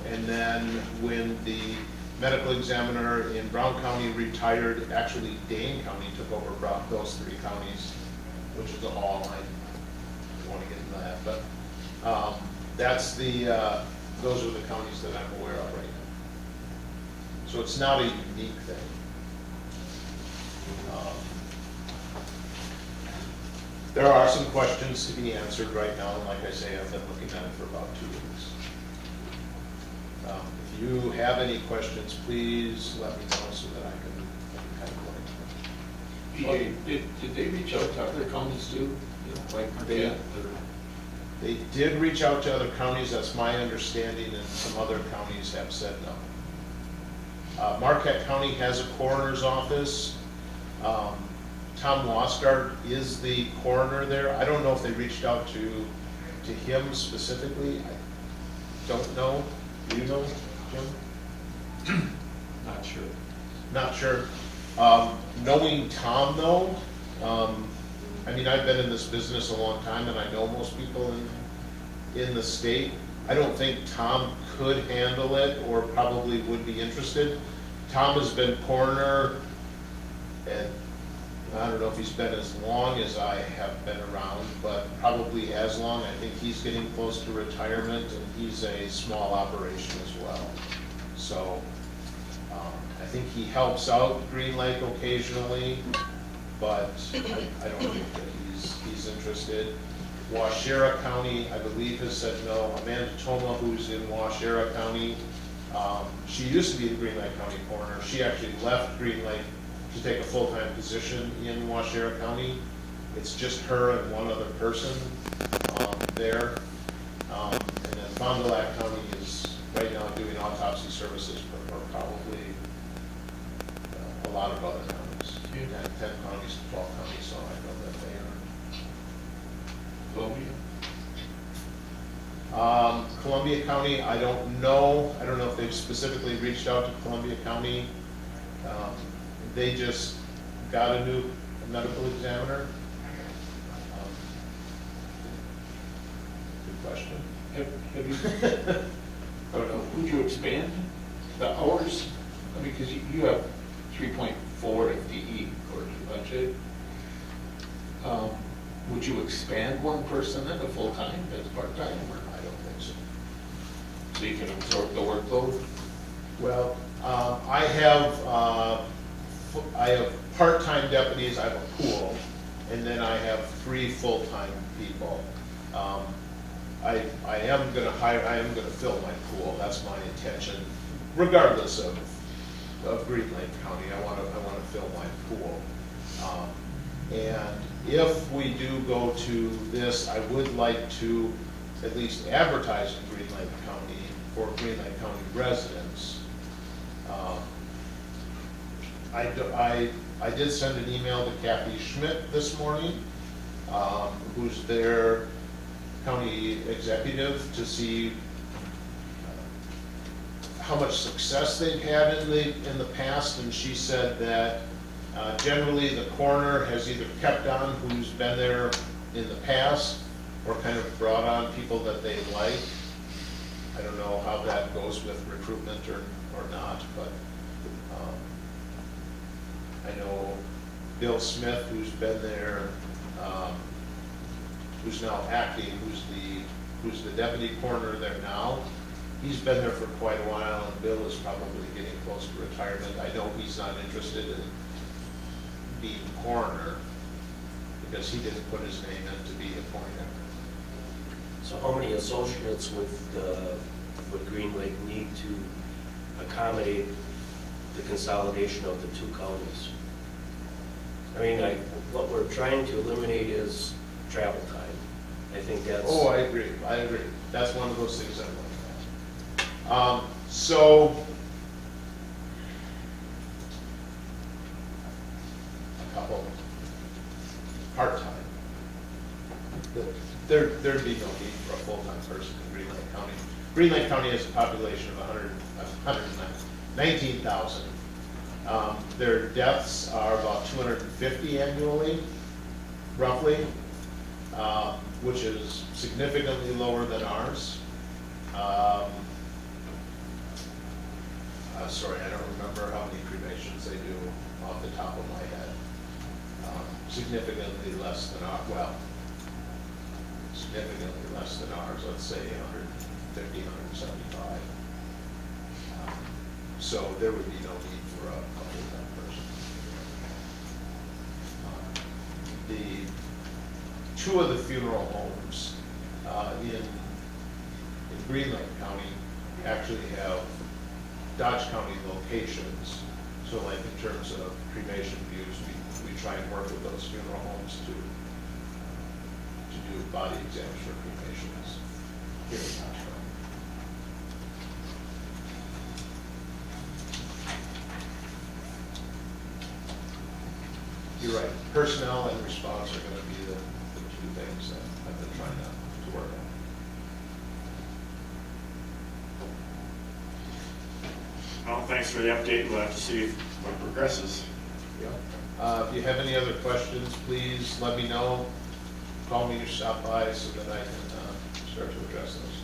And then when the medical examiner in Brown County retired, actually Dane County took over those three counties, which is a haul. I don't want to get into that, but that's those are the counties that I'm aware of right now. So it's not a unique thing. There are some questions to be answered right now, and like I say, I've been looking at it for about 2 weeks. If you have any questions, please let me know so that I can kind of look into them. Did they reach out to other counties too? They did reach out to other counties, that's my understanding, and some other counties have said no. Marquette County has a coroner's office. Tom Wasgard is the coroner there. I don't know if they reached out to him specifically. I don't know. Do you know, Jim? Not sure. Not sure. Knowing Tom though, I mean, I've been in this business a long time and I know most people in the state. I don't think Tom could handle it or probably would be interested. Tom has been coroner, and I don't know if he's been as long as I have been around, but probably as long. I think he's getting close to retirement, and he's a small operation as well. So I think he helps out Green Lake occasionally, but I don't think that he's interested. Waushara County, I believe, has said no. Amanda Toma, who's in Waushara County, she used to be the Green Lake County coroner. She actually left Green Lake to take a full-time position in Waushara County. It's just her and one other person there. And then Fond du Lac County is right now doing autopsy services for probably a lot of other counties. 10 counties to 12 counties, so I know that they are. Columbia County, I don't know if they've specifically reached out to Columbia County. They just got a new medical examiner. Good question. Have you, I don't know, would you expand the hours? I mean, because you have 3.4 FTE for your budget. Would you expand one person then to full-time as part-time, or? I don't think so. So you can absorb the workload? Well, I have part-time deputies, I have a pool, and then I have 3 full-time people. I am gonna fill my pool, that's my intention, regardless of Green Lake County, I wanna fill my pool. And if we do go to this, I would like to at least advertise in Green Lake County for Green Lake County residents. I did send an email to Kathy Schmidt this morning, who's their county executive, to see how much success they've had in the past, and she said that generally the coroner has either kept on who's been there in the past or kind of brought on people that they like. I don't know how that goes with recruitment or not, but I know Bill Smith, who's been there, who's now acting, who's the deputy coroner there now. He's been there for quite a while, and Bill is probably getting close to retirement. I know he's not interested in being coroner because he didn't put his name in to be appointed. So how many associates would Green Lake need to accommodate the consolidation of the 2 counties? I mean, what we're trying to eliminate is travel time. I think that's... Oh, I agree. That's one of those things I look at. So, a couple part-time. There'd be no need for a full-time person in Green Lake County. Green Lake County has a population of 119,000. Their deaths are about 250 annually, roughly, which is significantly lower than ours. Sorry, I don't remember how many cremations they do off the top of my head. Significantly less than significantly less than ours, let's say 150, 175. So there would be no need for a full-time person. The 2 of the funeral homes in Green Lake County actually have Dodge County locations. So like in terms of cremation views, we try and work with those funeral homes to do body exams for cremations here in Dodge County. You're right, personnel and response are going to be the 2 things that I've been trying to work on. Well, thanks for the update. We'll have to see what progresses. If you have any other questions, please let me know. Call me or stop by so that I can start to address those.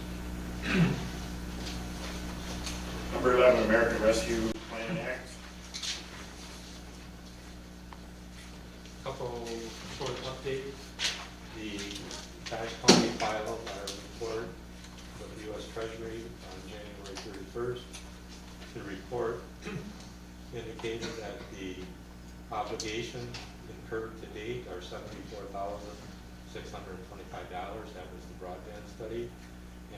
Number 11, American Rescue Plan Act. Couple short updates. The Dodge County filed our report with the U.S. Treasury on January 31st. The report indicated that the obligations incurred to date are $74,625. That was the broadband study.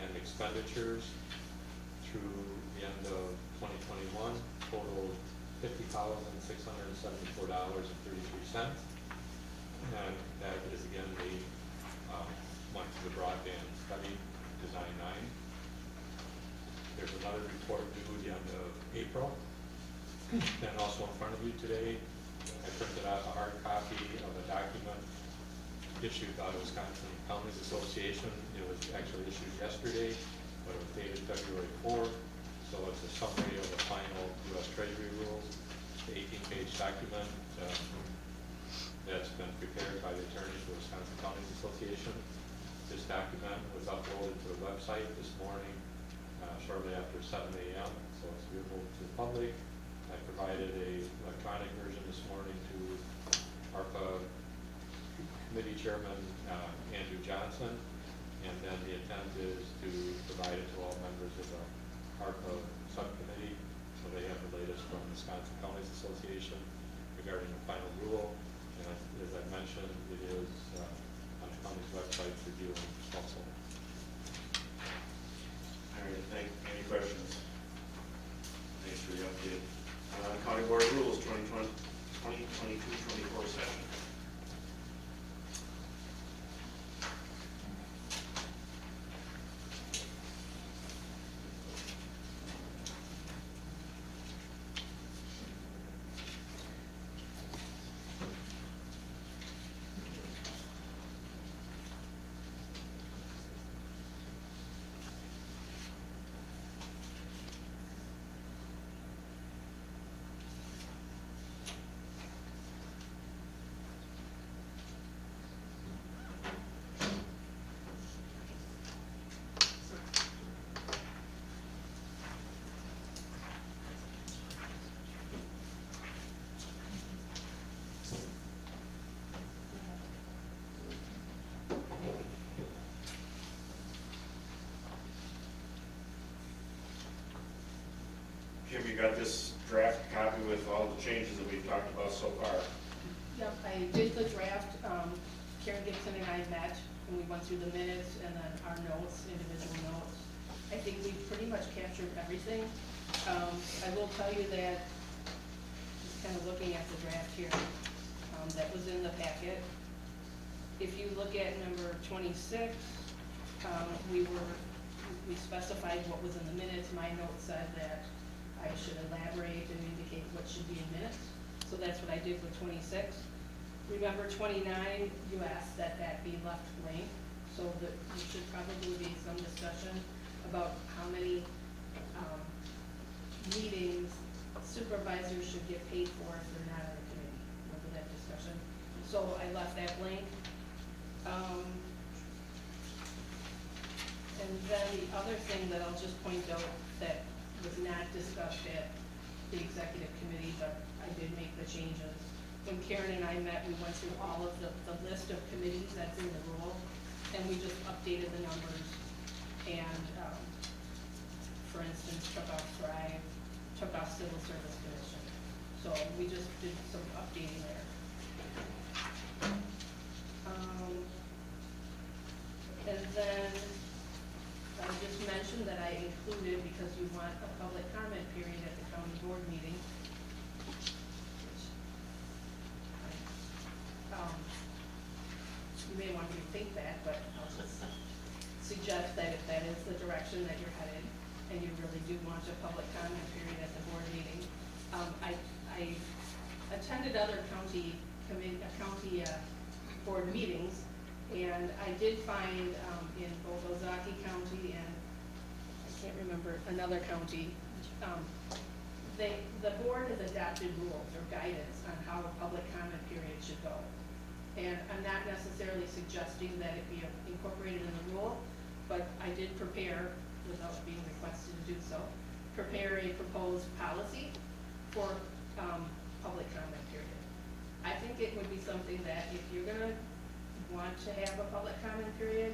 And expenditures through the end of 2021 totaled $50,674.33. And that is again the one to the broadband study, Design 9. There's another report due at the end of April. And also in front of you today, I printed out a hard copy of a document issued by the Wisconsin Counties Association. It was actually issued yesterday, but it was dated February 4th. So it's a summary of the final U.S. Treasury rules, the 18-page document that's been prepared by the attorneys for the Wisconsin Counties Association. This document was uploaded to the website this morning shortly after 7 a.m. So it's available to the public. I provided a electronic version this morning to ARPA Committee Chairman Andrew Johnson, and then the intent is to provide it to all members of the ARPA subcommittee, so they have the latest from the Wisconsin Counties Association regarding the final rule. And as I mentioned, it is on the county's website for viewing also. All right, any questions? Thanks for the update. County Board of Rules 2022-24 session. Jim, you got this draft copy with all the changes that we've talked about so far. Yep, I did the draft. Karen Gibson and I met, and we went through the minutes and then our notes, individual notes. I think we pretty much captured everything. I will tell you that, just kind of looking at the draft here, that was in the packet. If you look at number 26, we specified what was in the minutes. My note said that I should elaborate and indicate what should be in minutes. So that's what I did with 26. Remember 29, you asked that that be left blank, so that there should probably be some discussion about how many meetings supervisors should get paid for if they're not on the committee. Remember that discussion? So I left that blank. And then the other thing that I'll just point out that was not discussed at the executive committee, but I did make the changes. When Karen and I met, we went through all of the list of committees that's in the rule, and we just updated the numbers. And, for instance, took off Thrive, took off Civil Service Commission. So we just did some updating there. And then I just mentioned that I included, because you want a public comment period at the county board meeting. You may want to rethink that, but I'll just suggest that if that is the direction that you're headed, and you really do want a public comment period at the board meeting. I attended other county board meetings, and I did find in both Ozaki County and I can't remember another county, the board has adopted rules or guidance on how a public comment period should go. And I'm not necessarily suggesting that it be incorporated in the rule, but I did prepare, without being requested to do so, prepare a proposed policy for public comment period. I think it would be something that if you're gonna want to have a public comment period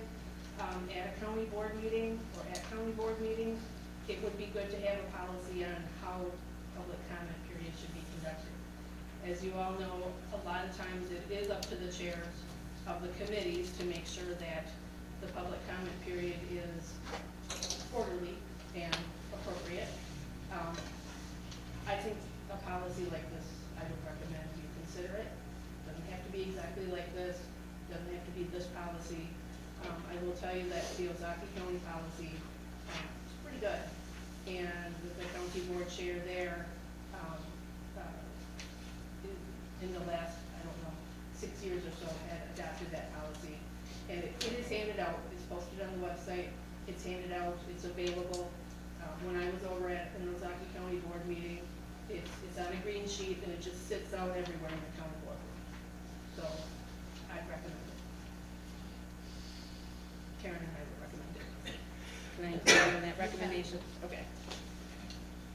at a county board meeting or at county board meetings, it would be good to have a policy on how public comment period should be conducted. As you all know, a lot of times it is up to the chairs of the committees to make sure that the public comment period is orderly and appropriate. I think a policy like this, I would recommend you consider it. Doesn't have to be exactly like this. county policy. It's pretty good. And the county board chair there, in the last, I don't know, 6 years or so, had adopted that policy. And it is handed out, it's posted on the website, it's handed out, it's available. When I was over at an Ozaki County Board meeting, it's on a green sheet and it just sits out everywhere in the county board. So I'd recommend it. Karen and I would recommend it. Can I include you in that recommendation? Okay.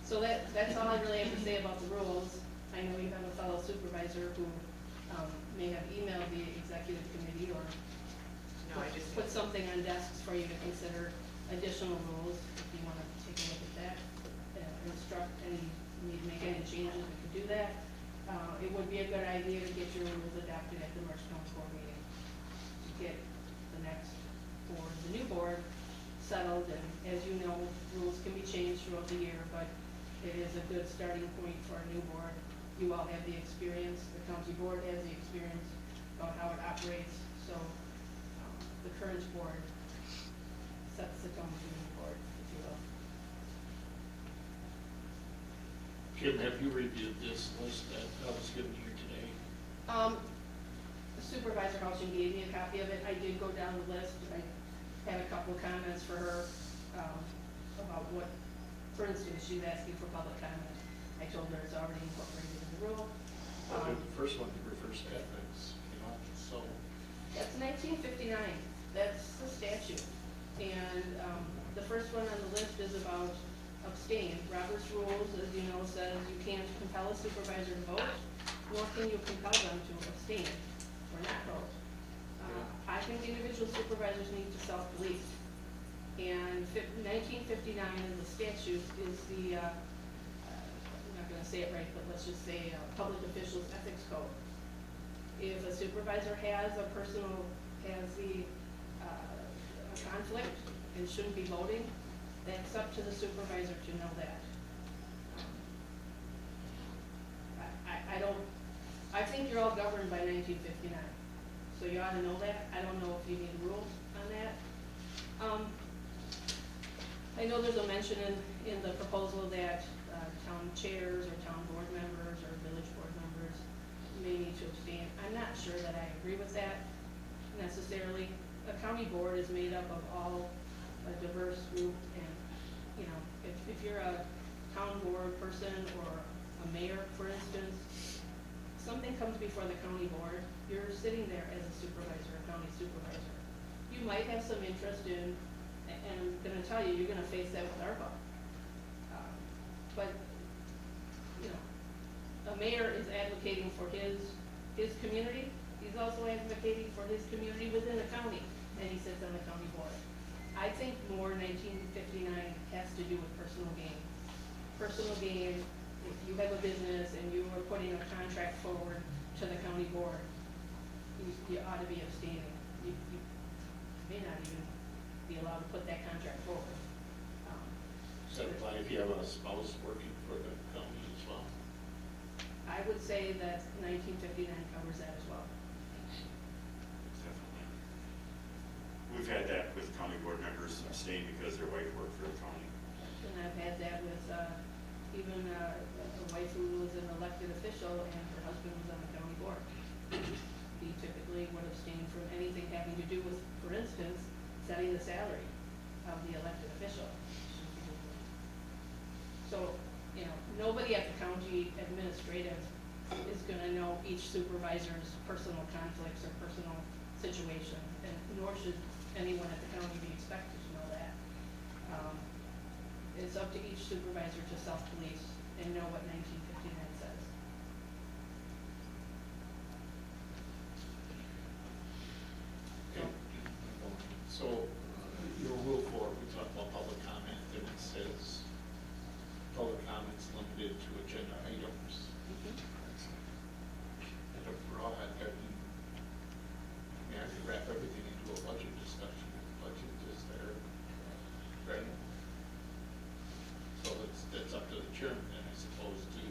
So that's all I really have to say about the rules. I know you have a fellow supervisor who may have emailed the executive committee or No, I just. put something on desks for you to consider additional rules, if you want to take a look at that. Instruct any, need to make any changes, we could do that. It would be a good idea to get your rules adopted at the Mercer County Board meeting, to get the next board, the new board settled, and as you know, rules can be changed throughout the year, but it is a good starting point for a new board. You all have the experience, the county board has the experience about how it operates, so the current board sets the tone for the new board, if you will. Kim, have you reviewed this list that I was given here today? Supervisor Houchin gave me a copy of it. I did go down the list. I had a couple of comments for her about what, for instance, she's asking for public comment. I told her it's already incorporated in the rule. The first one refers to ethics, so. That's 1959. That's the statute. And the first one on the list is about abstain. Robert's rules, as you know, says you can't compel a supervisor to vote, nor can you compel them to abstain or not vote. I think individual supervisors need to self-police. And 1959 in the statute is the, I'm not going to say it right, but let's just say Public Officials Ethics Code. If a supervisor has a conflict and shouldn't be voting, that's up to the supervisor to know that. I think you're all governed by 1959, so you ought to know that. I don't know if you need rules on that. I know there's a mention in the proposal that town chairs or town board members or village board members may need to abstain. I'm not sure that I agree with that necessarily. A county board is made up of all a diverse group, and, you know, if you're a town board person or a mayor, for instance, something comes before the county board, you're sitting there as a supervisor, a county supervisor. You might have some interest in, and I'm gonna tell you, you're gonna face that with ARPA. But, you know, a mayor is advocating for his community. He's also advocating for his community within the county, and he sits on the county board. I think more 1959 has to do with personal gain. Personal gain, if you have a business and you are putting a contract forward to the county board, you ought to be abstaining. You may not even be allowed to put that contract forward. Does that apply if you have a spouse working for the county as well? I would say that 1959 covers that as well. Definitely. We've had that with county board members abstain because their wife worked for the county. And I've had that with even a wife who was an elected official and her husband was on the county board. He typically would abstain from anything having to do with, for instance, setting the salary of the elected official. So, you know, nobody at the county administrative is gonna know each supervisor's personal conflicts or personal situation, and nor should anyone at the county be expected to know that. It's up to each supervisor to self-police and know what 1959 says. So, your rule 4, we talked about public comment, and it says public comments limited to agenda items. And abroad, I mean, I could wrap everything into a budget discussion, if the budget is there, right? So that's up to the chairman, then, I suppose, to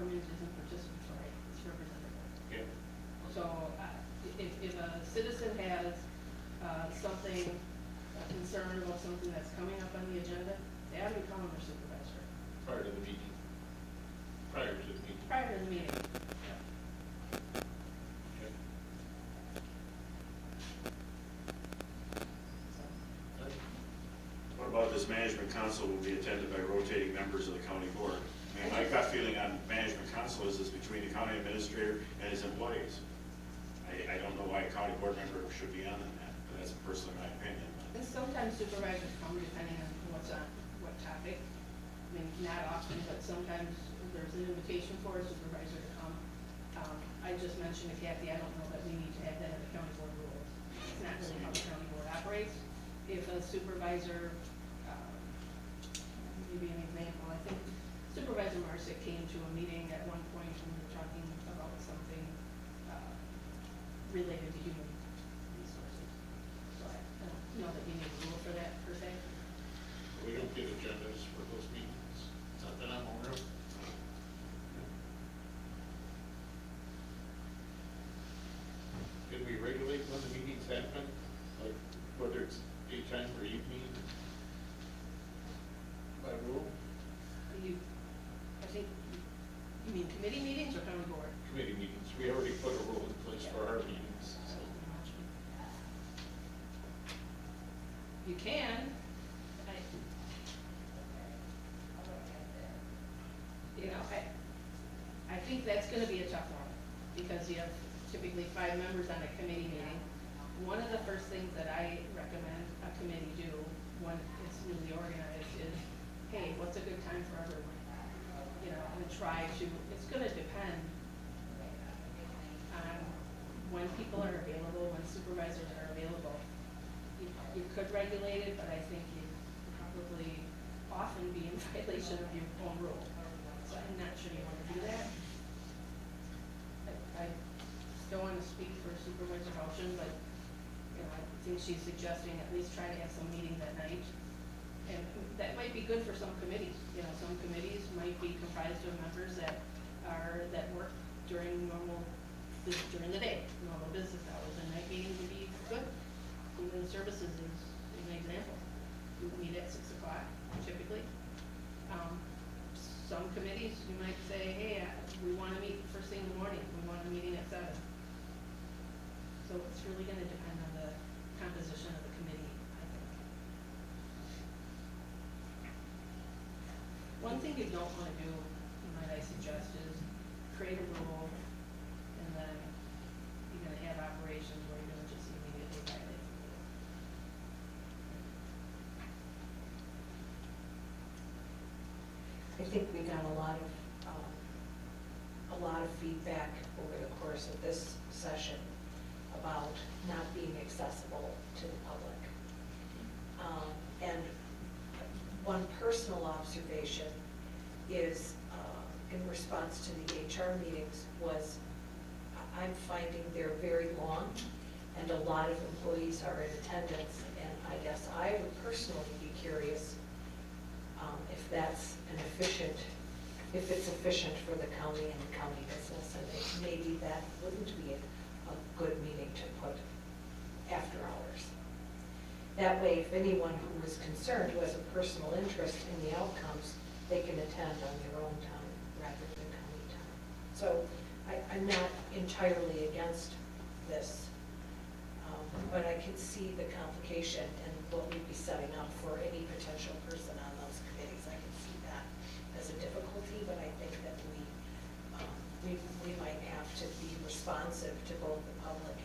government isn't participatory, it's representative. Yeah. So if a citizen has something, a concern about something that's coming up on the agenda, they have to come on their supervisor Prior to the meeting. Prior to the meeting. prior to the meeting. Okay. Good. What about this management council will be attended by rotating members of the county board? I mean, my gut feeling on management council is between the county administrator and his employees. I don't know why a county board member should be on that, but that's personally my opinion. And sometimes supervisors come depending on what's on, what topic. I mean, not often, but sometimes there's an invitation for a supervisor to come. I just mentioned to Kathy, I don't know that we need to have that in the county board rules. It's not really how the county board operates. If a supervisor, maybe an example, I think Supervisor Marsick came to a meeting at one point when we were talking about something related to human resources. So I don't know that you need a rule for that per se. We don't get agendas for those meetings, not that I'm aware of. Can we regulate when the meetings happen, like whether it's daytime or evening? By rule? I think, you mean committee meetings or county board? Committee meetings, we already put a rule in place for our meetings, so. You can. I think that's gonna be a tough one, because you have typically 5 members on a committee meeting. One of the first things that I recommend a committee do when it's newly organized is, hey, what's a good time for everyone? You know, and try to, it's gonna depend on when people are available, when supervisors are available. You could regulate it, but I think you'd probably often be in violation of your own rule. So I'm not sure you want to do that. I don't want to speak for Supervisor Houchin, but, you know, I think she's suggesting at least try to have some meetings at night. And that might be good for some committees. You know, some committees might be comprised of members that work during during the day, normal business hours, and night meetings would be good. Human Services is an example. We meet at 6 o'clock typically. Some committees, you might say, hey, we want to meet first thing in the morning, we want a meeting at 7. So it's really going to depend on the composition of the committee, I think. One thing you don't want to do, might I suggest, is create a rule and then you're going to have operations where you're going to just immediately violate the rule. I think we got a lot of feedback over the course of this session about not being accessible to the public. And one personal observation is, in response to the HR meetings, was I'm finding they're very long and a lot of employees are in attendance, and I guess I would personally be curious if that's if it's efficient for the county and the county business, and maybe that wouldn't be a good meeting to put after hours. That way, if anyone who is concerned, who has a personal interest in the outcomes, they can attend on their own time rather than county time. So I'm not entirely against this, but I can see the complication and what we'd be setting up for any potential person on those committees. I can see that as a difficulty, but I think that we might have to be responsive to both the public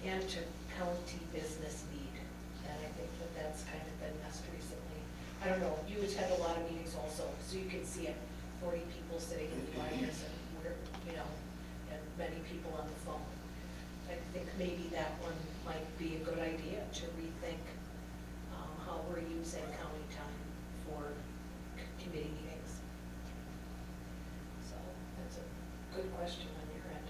and to county business need. And I think that that's kind of been missed recently. I don't know, you attend a lot of meetings also, so you can see it, 40 people sitting in the audience and and many people on the phone. I think maybe that one might be a good idea to rethink how we're using county time for committee meetings. So that's a good question on your end.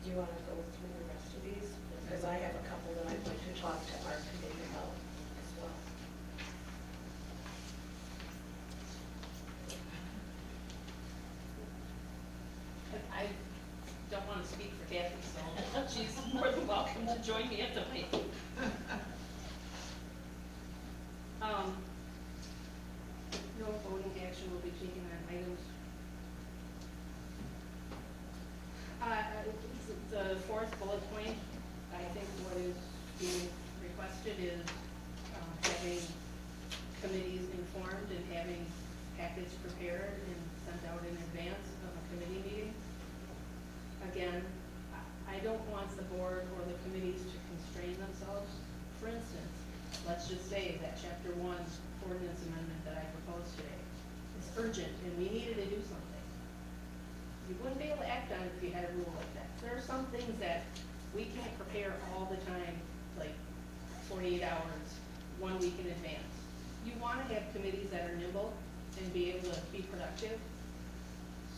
Do you want to go through the rest of these? Because I have a couple that I'd like to talk to our committee about as well. don't want to speak for Kathy, so she's more than welcome to join me at the meeting. No voting action will be taken on items. The fourth bullet point, I think what is being requested is having committees informed and having packets prepared and sent out in advance of a committee meeting. Again, I don't want the board or the committees to constrain themselves. For instance, let's just say that chapter 1 ordinance amendment that I proposed today is urgent and we needed to do something. You wouldn't be able to act on it if you had a rule like that. There are some things that we can't prepare all the time, like 48 hours, 1 week in advance. You want to have committees that are nimble and be able to be productive.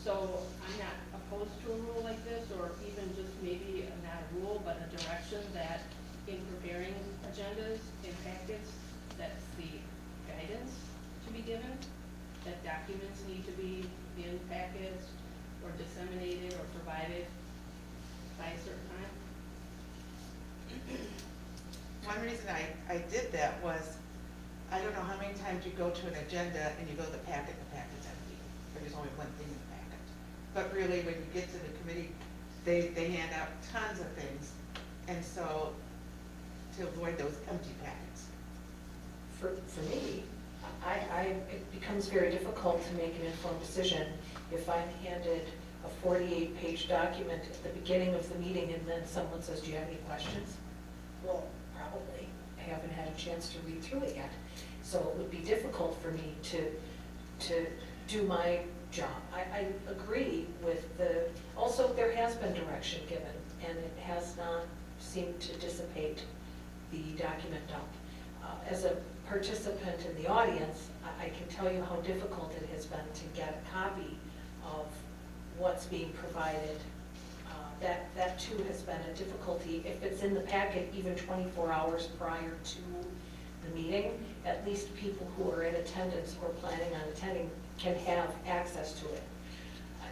So I'm not opposed to a rule like this, or even just maybe not a rule, but a direction that in preparing agendas and packets, that's the guidance to be given, that documents need to be in packets or disseminated or provided by a certain time. One reason I did that was, I don't know how many times you go to an agenda and you go to the packet's empty, or there's only one thing in the packet. But really, when you get to the committee, they hand out tons of things, and so to avoid those empty packets. For me, it becomes very difficult to make an informed decision if I'm handed a 48-page document at the beginning of the meeting and then someone says, do you have any questions? Well, probably. I haven't had a chance to read through it yet. So it would be difficult for me to do my job. I agree with also there has been direction given and it has not seemed to dissipate the document dump. As a participant in the audience, I can tell you how difficult it has been to get a copy of what's being provided. That too has been a difficulty. If it's in the packet even 24 hours prior to the meeting, at least people who are in attendance or planning on attending can have access to it.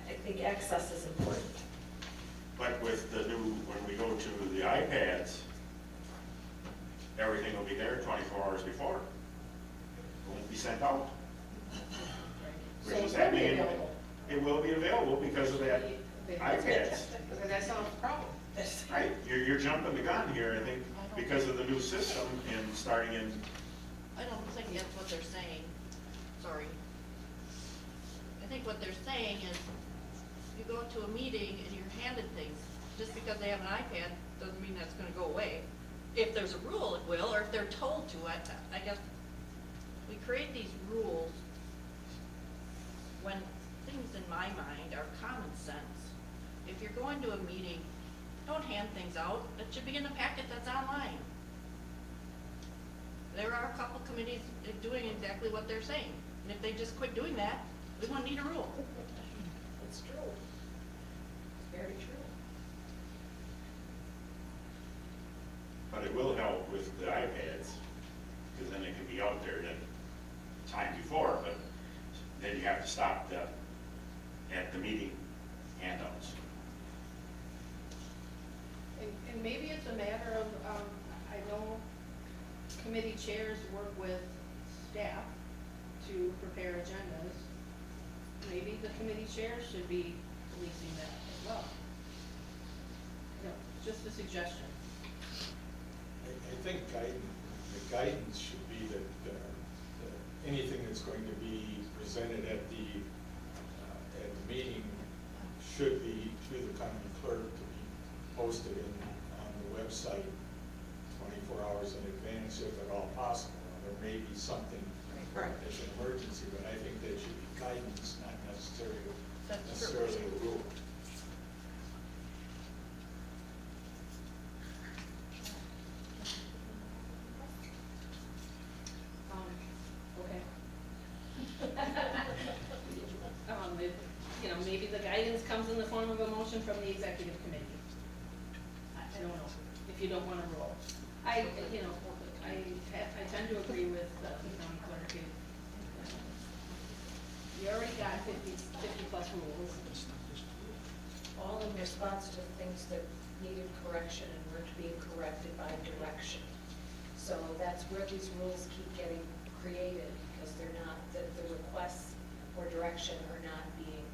I think access is important. But with the new, when we go to the iPads, everything will be there 24 hours before. It won't be sent out. Which is happening. It will be available because of that iPads. And that's not a problem. Right, you're jumping the gun here, I think, because of the new system and starting in. I don't think that's what they're saying, sorry. I think what they're saying is, you go to a meeting and you're handed things, just because they have an iPad, doesn't mean that's gonna go away. If there's a rule, it will, or if they're told to, I guess, we create these rules when things in my mind are common sense. If you're going to a meeting, don't hand things out, it should be in a packet that's online. There are a couple committees doing exactly what they're saying, and if they just quit doing that, we wouldn't need a rule. It's true. It's very true. But it will help with the iPads, because then it can be out there the time before, but then you have to stop at the meeting handouts. And maybe it's a matter of, I know committee chairs work with staff to prepare agendas. Maybe the committee chairs should be policing that as well. You know, just a suggestion. I think the guidance should be that anything that's going to be presented at the meeting should be to the county clerk to be posted on the website 24 hours in advance if at all possible. There may be something as an emergency, but I think that should be guidance, not necessarily a rule. Maybe the guidance comes in the form of a motion from the executive committee. I don't know, if you don't want to roll. I tend to agree with the county clerk. You already got 50 plus rules, all in response to things that needed correction and weren't being corrected by direction. So that's where these rules keep getting created, because they're not, the requests for direction are not being,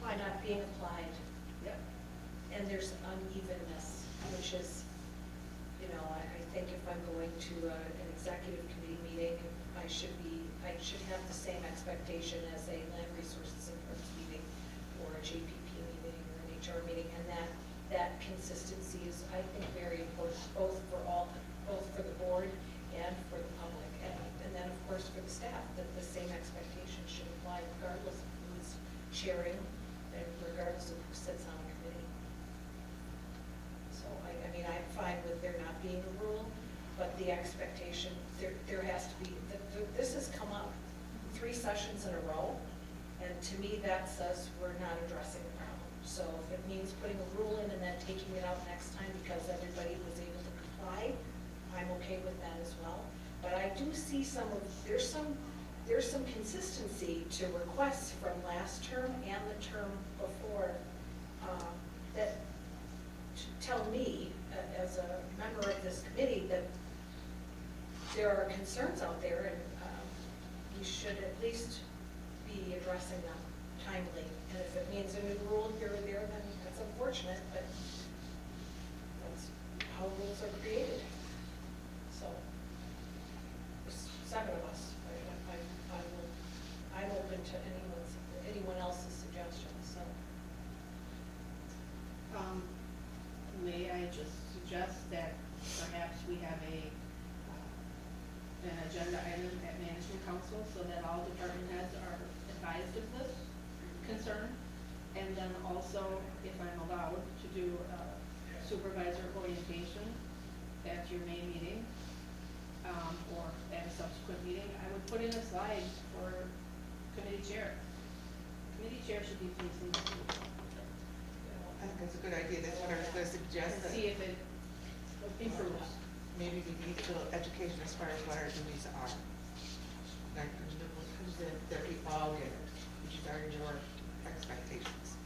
applied. Yep. And there's unevenness, which is, you know, I think if I'm going to an executive committee meeting, I should have the same expectation as a land resources and parks meeting, or a JPP meeting, or an HR meeting, and that consistency is, I think, very important, both for the board and for the public, and then, of course, for the staff, that the same expectation should apply regardless of who's chairing, and regardless of who sits on a committee. So, I mean, I'm fine with there not being a rule, but the expectation, there has to be, this has come up 3 sessions in a row, and to me, that says we're not addressing the problem. So if it means putting a rule in and then taking it out next time because everybody was able to comply, I'm okay with that as well. But I do see there's some consistency to requests from last term and the term before that tell me, as a member of this committee, that there are concerns out there, and we should at least be addressing them timely. And if it means a new rule here or there, then that's unfortunate, but that's how rules are created. So, there's 7 of us. I'm open to anyone else's suggestions, so. May I just suggest that perhaps we have an agenda item at Management Council so that all department heads are advised of this concern? And then also, if I'm allowed, to do supervisor orientation at your May meeting, or at a subsequent meeting. I would put in a slide for committee chair. Committee chair should be facing the table. I think that's a good idea, that's what I was going to suggest. And see if it improves. Maybe we need a little education as far as what our duties are. Like, who's the deputy ball getter, which are your expectations.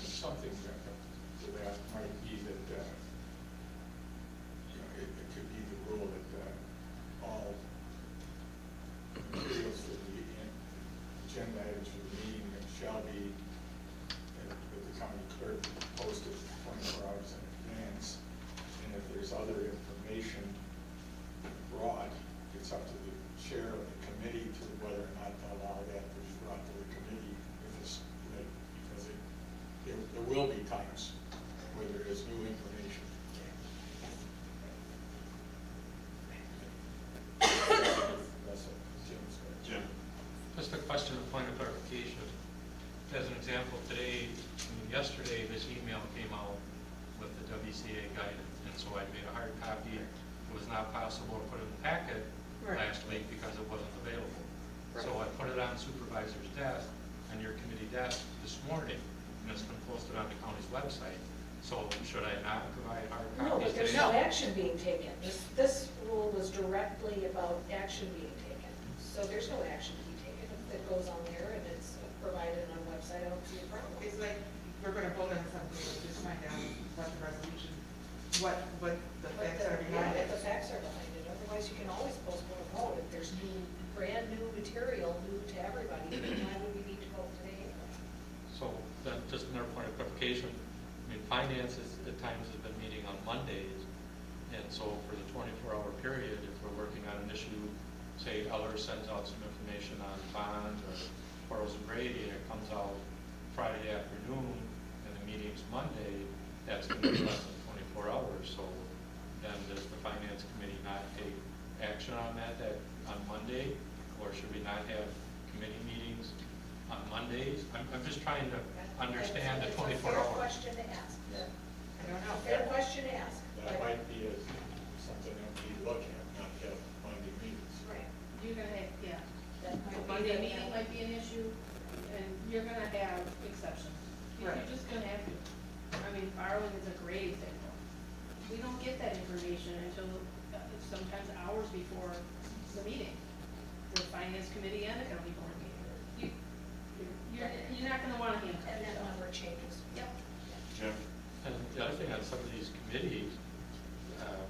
Something to that might be that, you know, it could be the rule that all materials for the agenda items for the meeting shall be with the county clerk posted 24 hours in advance. And if there's other information brought, it's up to the chair of the committee to whether or not to allow that to be brought to the committee if it's late, because there will be times where there is new information. That's what Jim's got. Jim? Just a question of point of clarification. As an example, yesterday, this email came out with the WCA guidance, and so I made a hard copy. It was not possible to put in the packet last week because it wasn't available. So I put it on supervisor's desk and your committee desk this morning, and it's been posted on the county's website. So should I not provide hard copies? No, but there's today? no action being taken. This rule was directly about action being taken. So there's no action to be taken. If it goes on there and it's provided on the website, I don't see a problem. It's like, we're gonna vote on something, we'll just find out what the resolution, what the facts are behind Yeah, it. what the facts are behind it. Otherwise, you can always postpone a vote. If there's brand new material, new to everybody, then why would we need to vote today? So then, just another point of clarification, I mean, finance at times has been meeting on Mondays, and so for the 24-hour period, if we're working on an issue, say Eller sends out some information on bond or Quarles and Brady, and it comes out Friday afternoon, and the meeting's Monday, that's going to be less than 24 hours, so then does the finance committee not take action on that on Monday, or should we not have committee meetings on Mondays? I'm just trying to understand the 24 It's a fair hours. question to ask. I don't know. Fair question to ask. That might be something that we look at, not have Monday meetings. Right. You're gonna have, yeah, That the might be Monday the- meeting might be an issue, and you're gonna have exceptions. You're Right. just gonna have to. I mean, borrowing is a great example. We don't get that information until sometimes hours before the meeting. The finance finance committee and the county board meeting. You're not gonna wanna handle And it. that number changes. Yep. Jim? And the other thing on some of these committees,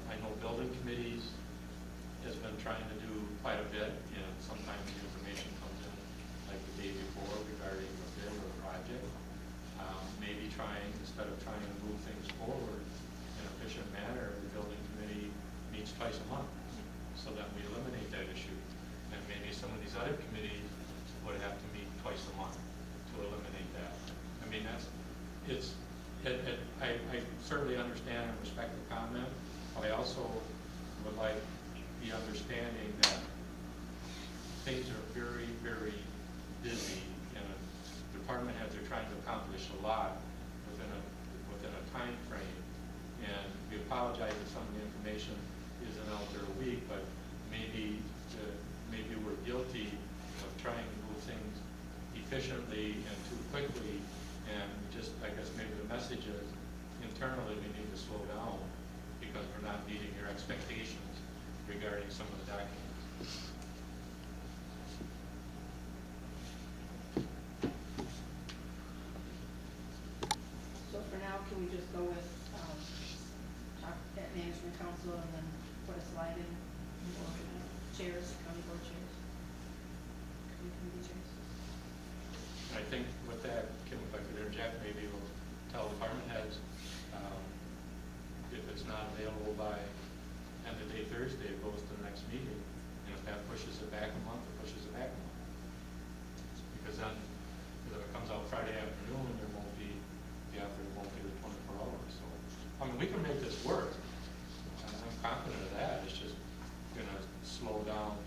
I know building committees has been trying to do quite a bit, and sometimes the information comes in like the day before regarding a bid or a project. Maybe trying, instead of trying to move things forward in an efficient manner, the building committee meets twice a month, so that we eliminate that issue. And maybe some of these other committees would have to meet twice a month to eliminate that. I mean, I certainly understand and respect the comment, but I also would like the understanding that things are very, very busy, and department heads are trying to accomplish a lot within a time frame. And we apologize if some of the information isn't out there a week, but maybe we're guilty of trying to move things efficiently and too quickly. And just, I guess maybe the message is internally we need to slow down because we're not meeting your expectations regarding some of the documents. So for now, can we just go with, talk at management council and then put a slide in for chairs, county board chairs? County committee chairs? I think with that, Kim, if I could interject, maybe we'll tell department heads, if it's not available by end of day Thursday, it goes to the next meeting. And if that pushes it back a month, it pushes it back a month. Because then, if it comes out Friday afternoon, there won't be the 24 hours. So, I mean, we can make this work. I'm confident of that. It's just gonna slow down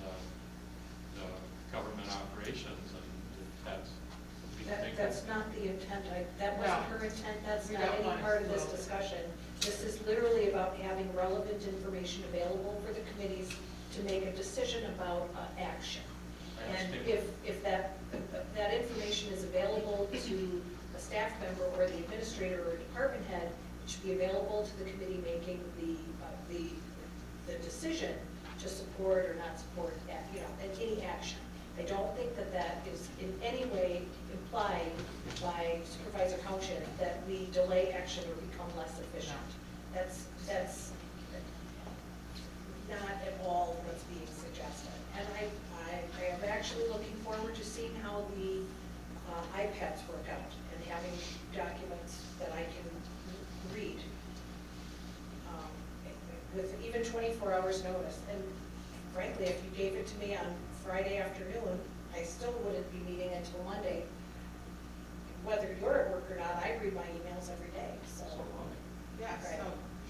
the government operations, and that's. That's not the intent, that wasn't her intent, that's not any part of this discussion. This is literally about having relevant information available for the committees to make a decision about action. And if that information is available to a staff member or the administrator or department head, it should be available to the committee making the decision to support or not support, any action. I don't think that is in any way implied by Supervisor Township that we delay action or become less efficient. That's not at all what's being suggested. And I am actually looking forward to seeing how the iPads work out and having documents that I can read with even 24 hours notice. And frankly, if you gave it to me on Friday afternoon, I still wouldn't be meeting until Monday. Whether you're at work or not, I read my emails every day, so. Yeah,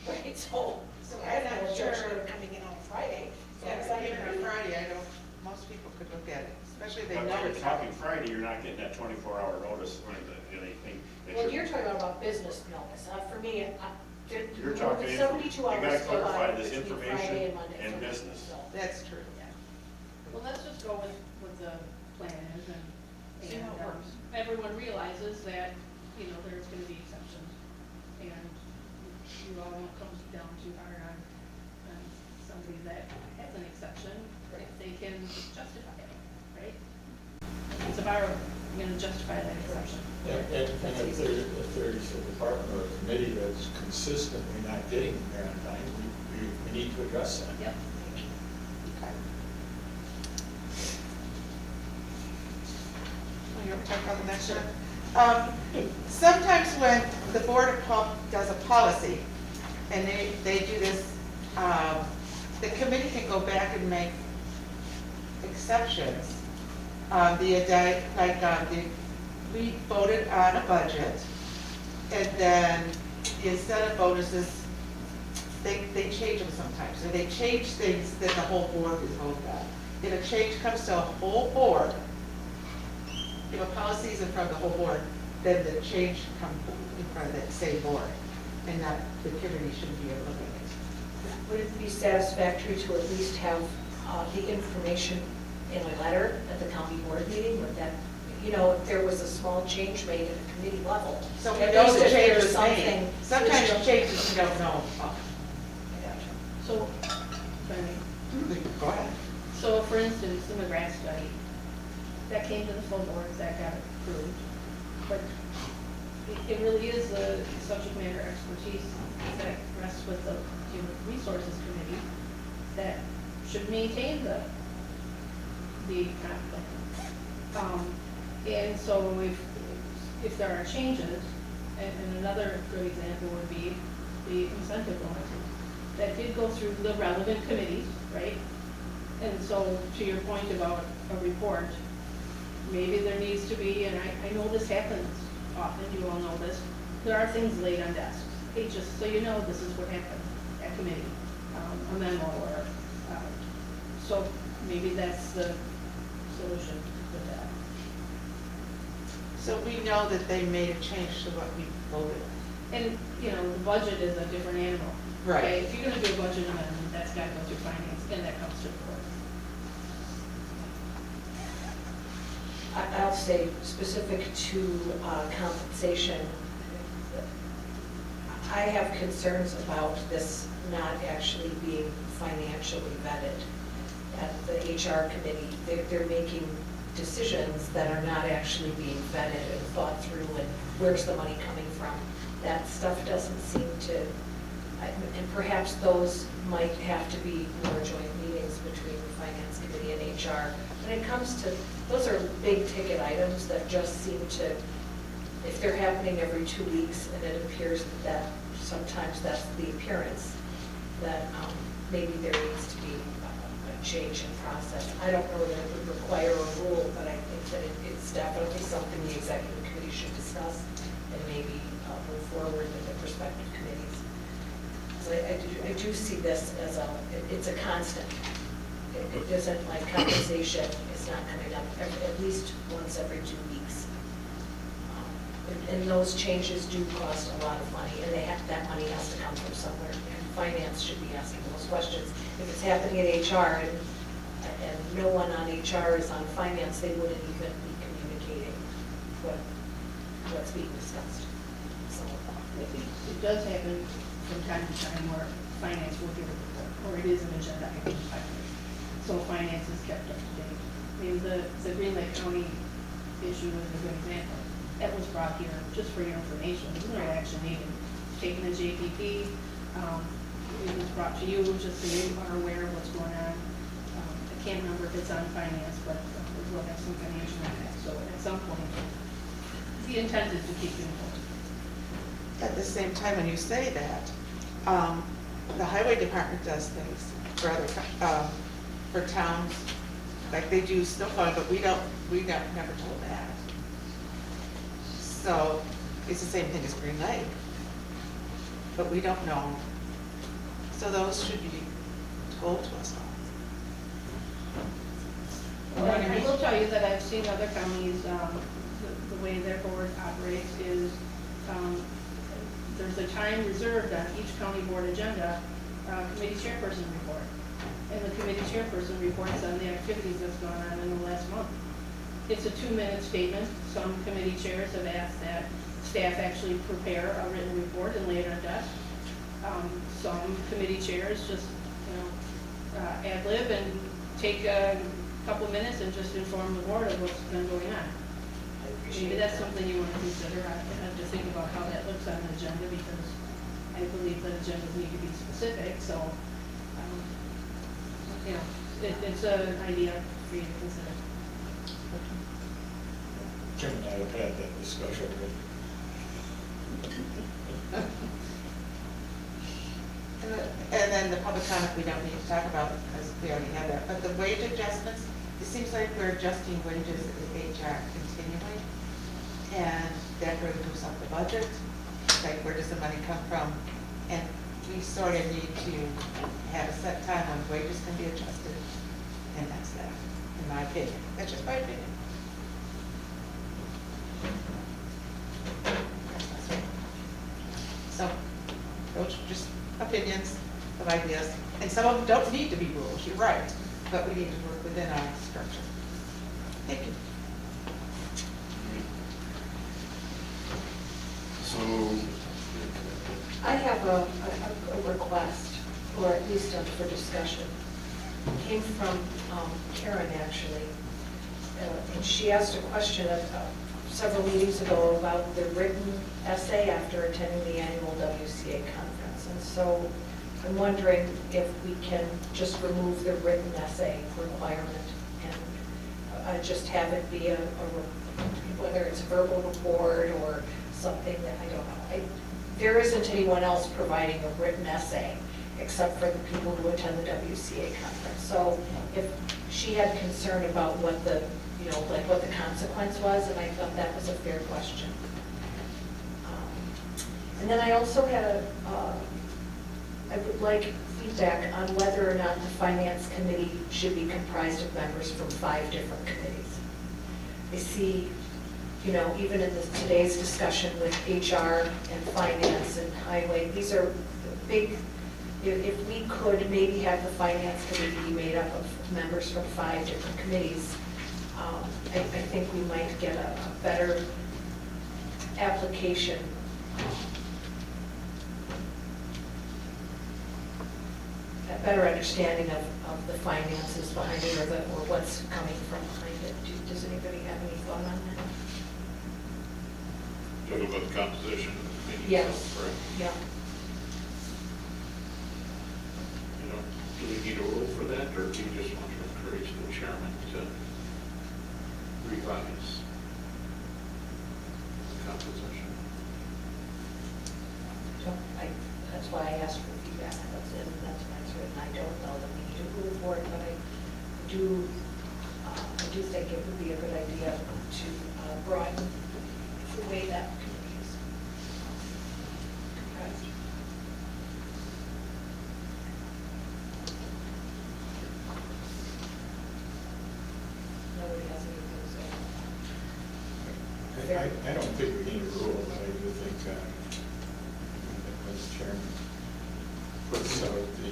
Right, so I'm not sure coming in on Friday. Even on Friday, most people could look at it, especially if they But know when it's you're talking Friday, you're not getting that 24-hour notice or anything. Well, you're talking about business notice. For me, You're talking, 72 you gotta hours go by clarify this between Friday information and Monday. and business. So, That's true. Well, let's just go with what the plan is See how it works. Everyone realizes that, there's gonna be exceptions. And you all won't come down too hard on somebody that has an exception, if they can justify it, right? It's a borrower, you're gonna justify that exception. And if there's a department or a committee that's consistently not getting there on time, we need to address that. Yep. You want to talk about the next one? Sometimes when the Board of Health does a policy, and they do this, the committee can go back and make exceptions. We voted on a budget, and then the incentive bonuses, they change them sometimes, or they change things that the whole board is voted on. If a change comes to a whole board, if a policy is in front of the whole board, then the change comes in front of that same board, and not, the committee shouldn't be able to make it. would it be satisfactory to at least have the information in a letter at the county board meeting? Would that, if there was a small change made at a committee level? So we at know least the if change there's was made. something- Sometimes changes we don't know. So, Go ahead. So for instance, the McGrath study, that came to the full board, that got approved. But it really is the subject matter expertise that rests with the Human Resources Committee that should maintain the conflict. And so if there are changes, and another good example would be the incentive bonuses, that did go through the relevant committees, right? And so to your point about a report, maybe there needs to be, and I know this happens often, you all know this, there are things laid on desks. Hey, just so you know, this is what happened at committee, a memo or, so maybe that's the solution with that. So we know that they made a change to what we voted. And, you know, the budget is a different animal. Right. Okay, if you're gonna do a budget amendment, that's gotta go through finance, and that comes to the board. I'll say specific to compensation, I have concerns about this not actually being financially vetted. At the HR committee, they're making decisions that are not actually being vetted and thought through, and where's the money coming from? That stuff doesn't seem to, and perhaps those might have to be more joint meetings between the finance committee and HR. When it comes to, those are big ticket items that just seem to, if they're happening every 2 weeks, and it appears that sometimes that's the appearance, that maybe there needs to be a change in process. I don't know that it would require a rule, but I think that it's definitely something the executive committee should discuss and maybe move forward with the prospective committees. So I do see this as it's a constant. It isn't like compensation is not coming up at least once every 2 weeks. And those changes do cost a lot of money, and that money has to come from somewhere. And finance should be asking those questions. If it's happening at HR and no one on HR is on finance, they wouldn't even be communicating what's being discussed. So It does happen from time to time where finance will give a report, or it is an agenda item in finance. So finance is kept up to date. Maybe the Green Lake County issue is a good example. That was brought here just for your information. There's no action needed. Taken the JPP, it was brought to you just so you are aware of what's going on. I can't remember if it's on finance, but it will have some financial impact. So at some point, the intent is to keep you informed. At the same time, when you say that, the highway department does things for other, for towns, like they do snow plowing, but we never told that. So it's the same thing as Green Lake, but we don't know. So those should be told to us all. Well, I will tell you that I've seen other counties, the way their board operates is, there's a time reserved on each county board agenda, committee chairperson report. And the committee chairperson reports on the activities that's gone on in the last month. It's a 2-minute statement. Some committee chairs have asked that staff actually prepare a written report and lay it on desk. Some committee chairs just, ad lib and take a couple of minutes and just inform the board of what's been going on. Maybe that's something you want to consider. I have to think about how that looks on an agenda, because I believe that agendas need to be specific, so, it's an idea for you to consider. Jim and I have had that discussion And then the public comment, we don't need to talk about because we already have that. But the wage adjustments, it seems like we're adjusting wages at HR continually. And that really goes up the budget. Like, where does the money come from? And we sort of need to have a set time when wages can be adjusted. And that's that, in my opinion. That's just my opinion. So, those are just opinions of ideas. And some of them don't need to be rules, you're right. But we need to work within our structure. Thank you. So, I have a request, or at least for discussion. It came from Karen, actually. And she asked a question several meetings ago about the written essay after attending the annual WCA conference. And so I'm wondering if we can just remove the written essay requirement and just have it be whether it's a verbal report or something that, I don't know. There isn't anyone else providing a written essay except for the people who attend the WCA conference. So if she had concern about what the, like what the consequence was, and I thought that was a fair question. And then I also had I would like feedback on whether or not the Finance Committee should be comprised of members from 5 different committees. I see, even in today's discussion with HR and Finance and Highway, these are big, if we could maybe have the Finance Committee be made up of members from 5 different committees, I think we might get a better application. A better understanding of the finances behind it or what's coming from behind it. Does anybody have any thought on that? Talking about the composition of the committee? Yes. Right? Yeah. Do we need a rule for that, or do you just want to encourage the chairman to revise the composition? So that's why I asked for feedback. That's it. That's my answer. And I don't know that we need a rule for it, but I do think it would be a good idea to broaden the way that committee is comprised. Nobody has anything to say. I don't think we need a rule, but I do think that when the chairman puts out the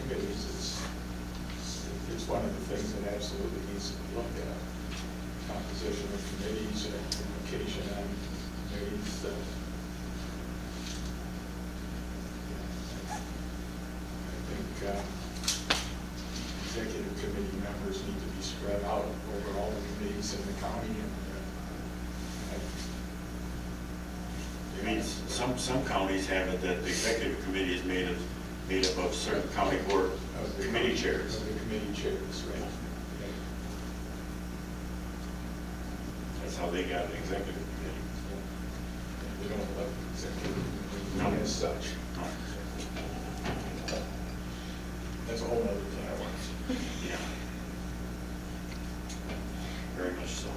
committees, it's one of the things that absolutely needs to be looked at. Composition of committees, communication on committees. I think executive committee members need to be spread out over all the committees in the county. I mean, some counties have it that the executive committee is made up of certain county board committee chairs. Of the committee chairs, right. That's how they got an executive committee. They don't elect the executive committee No. as such. No. That's a whole other thing I want to. Yeah. Very much so.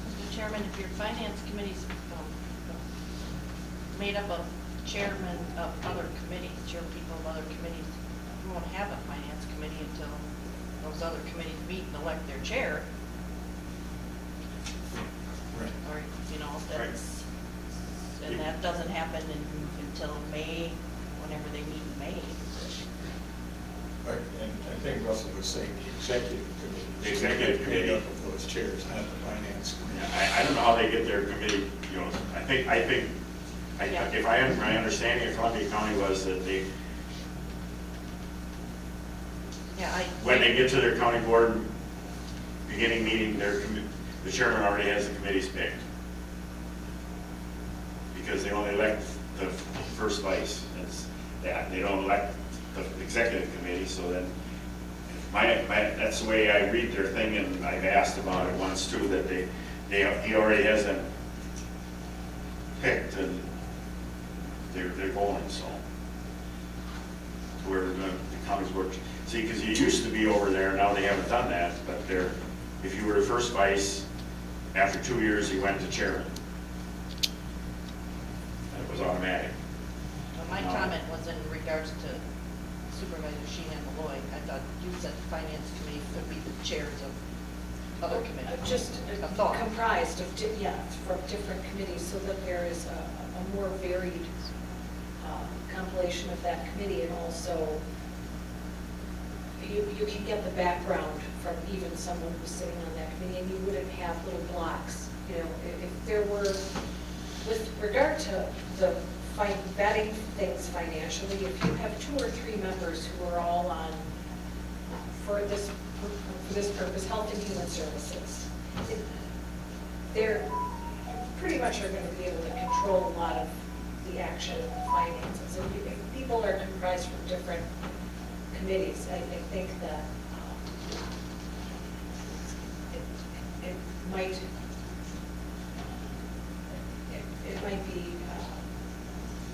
Mr. Chairman, if your finance committee's made up of chairmen of other committees, chairpeople of other committees, you won't have a finance committee until those other committees meet and elect their chair. Right. Or, that's, and that doesn't happen until May, whenever they meet in May. Right, and I think Russell was saying the executive committee. The executive committee. Made up of those chairs, not the finance committee. I don't know how they get their committee, I think, if my understanding of Columbia County was that when they get to their county board beginning meeting, the chairman already has the committees picked. Because they only elect the first vice, they don't elect the executive committee, so then, that's the way I read their thing, and I've asked about it once too, that he already has them picked, and they're going, so. Where the counties work, see, because you used to be over there, now they haven't done that, but if you were the first vice, after 2 years, you went to chairman. It was automatic. Well, my comment was in regards to Supervisor Sheehan Malloy. I thought you said the finance committee could be the chairs of other committees. Just A thought. comprised of, from different committees, so that there is a more varied compilation of that committee, and also you can get the background from even someone who's sitting on that committee, and you wouldn't have little blocks. You know, if there were, with regard to the vetting things financially, if you have 2 or 3 members who are all on, for this purpose, Health and Human Services, they're pretty much are going to be able to control a lot of the action of finances. If people are comprised from different committees, I think that it might be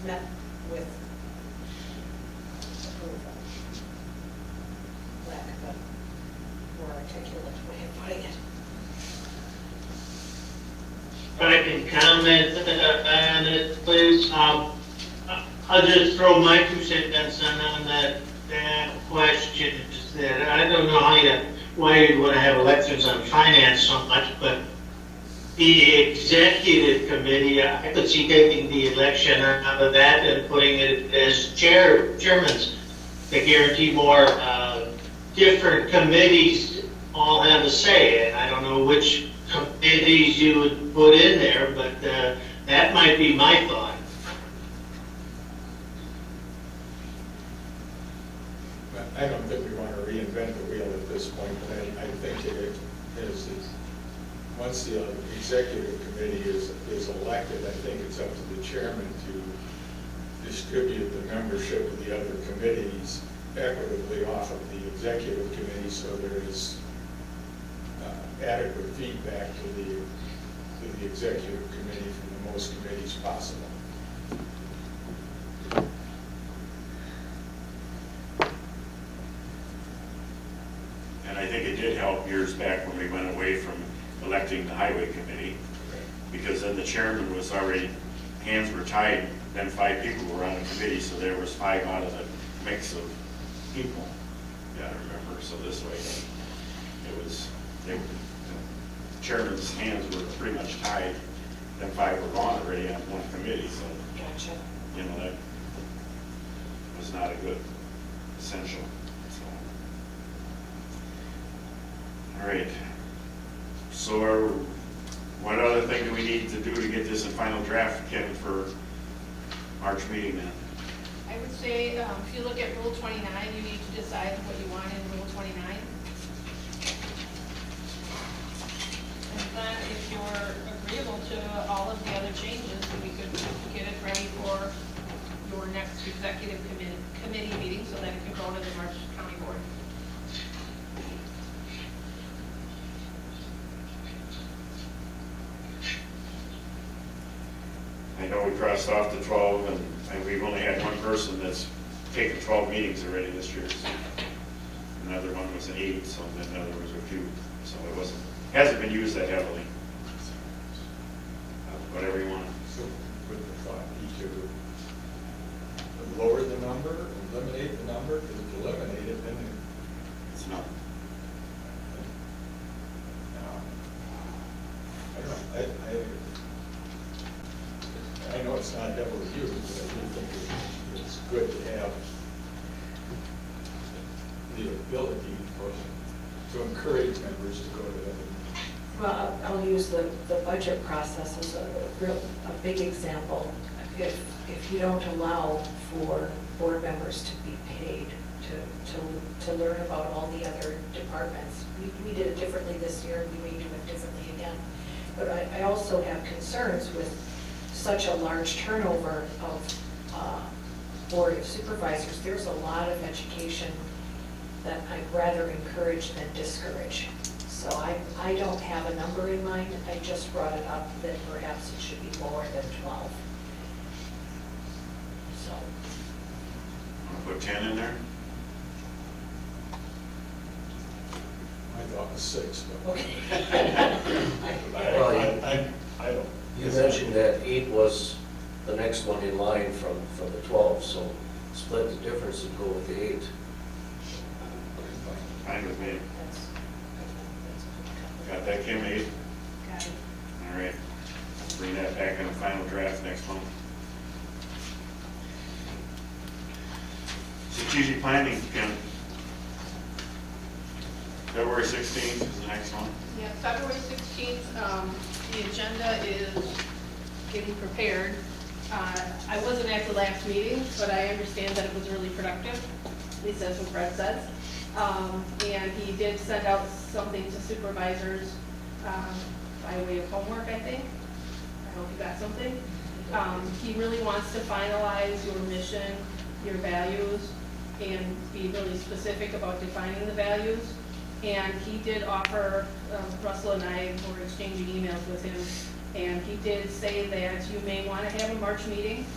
met with approval. Lack of a more articulate way of putting it. If I can comment on it, please. I'll just throw my 2 cents on that question. Is that I don't know why you want to have elections on finance so much, but the executive committee, I could see taking the election out of that and putting it as chairman's to guarantee more different committees all have a say. And I don't know which committees you would put in there, but that might be my thought. I don't think we want to reinvent the wheel at this point, but I think it is, once the executive committee is elected, I think it's up to the chairman to distribute the membership of the other committees equitably off of the executive committee, so there is adequate feedback to the executive committee from the most committees possible. And I think it did help years back when we went away from electing the highway committee, because then the chairman was already, hands were tied, then 5 people were on the committee, so there was 5 out of the mix of people. Yeah, I remember, so this way, the chairman's hands were pretty much tied, then 5 were gone already on one committee, so. Gotcha. You know, that was not a good essential, so. All right. So what other thing do we need to do to get this in final draft, Kevin, for March meeting then? I would say, if you look at Rule 29, you need to decide what you want in Rule 29. And then if you're agreeable to all of the other changes, we could get it ready for your next executive committee meeting so that it can go to the March County Board. I know we crossed off the 12, and we've only had one person that's taken 12 meetings already this year. So another one was 8, so then the other was a 2. So it hasn't been used that heavily. Whatever you want. So with the thought, either lower the number, or eliminate the number, because if you eliminate it, then It's not. I don't know, I know it's not double used, but I do think it's good to have the ability to encourage members to go to other. Well, I'll use the budget process as a big example. If you don't allow for board members to be paid to learn about all the other departments, we did it differently this year, and we may do it differently again. But I also have concerns with such a large turnover of board of supervisors. There's a lot of education that I'd rather encourage than discourage. So I don't have a number in mind. I just brought it up that perhaps it should be lower than 12. So. Want to put 10 in there? I thought it was 6, but. Okay. I don't. You mentioned that 8 was the next one in line from the 12, so split the difference and go with the 8. Fine with me. Got that, Kim, 8? Got it. All right. Bring that back in the final draft next month. Strategic planning, Kim. February 16th is the next one. Yeah, February 16th, the agenda is getting prepared. I wasn't at the last meeting, but I understand that it was really productive, at least that's what Brett says. And he did send out something to supervisors by way of homework, I think. I hope you got something. He really wants to finalize your mission, your values, and be really specific about defining the values. And he did offer, Russell and I were exchanging emails with him, and he did say that you may want to have a March meeting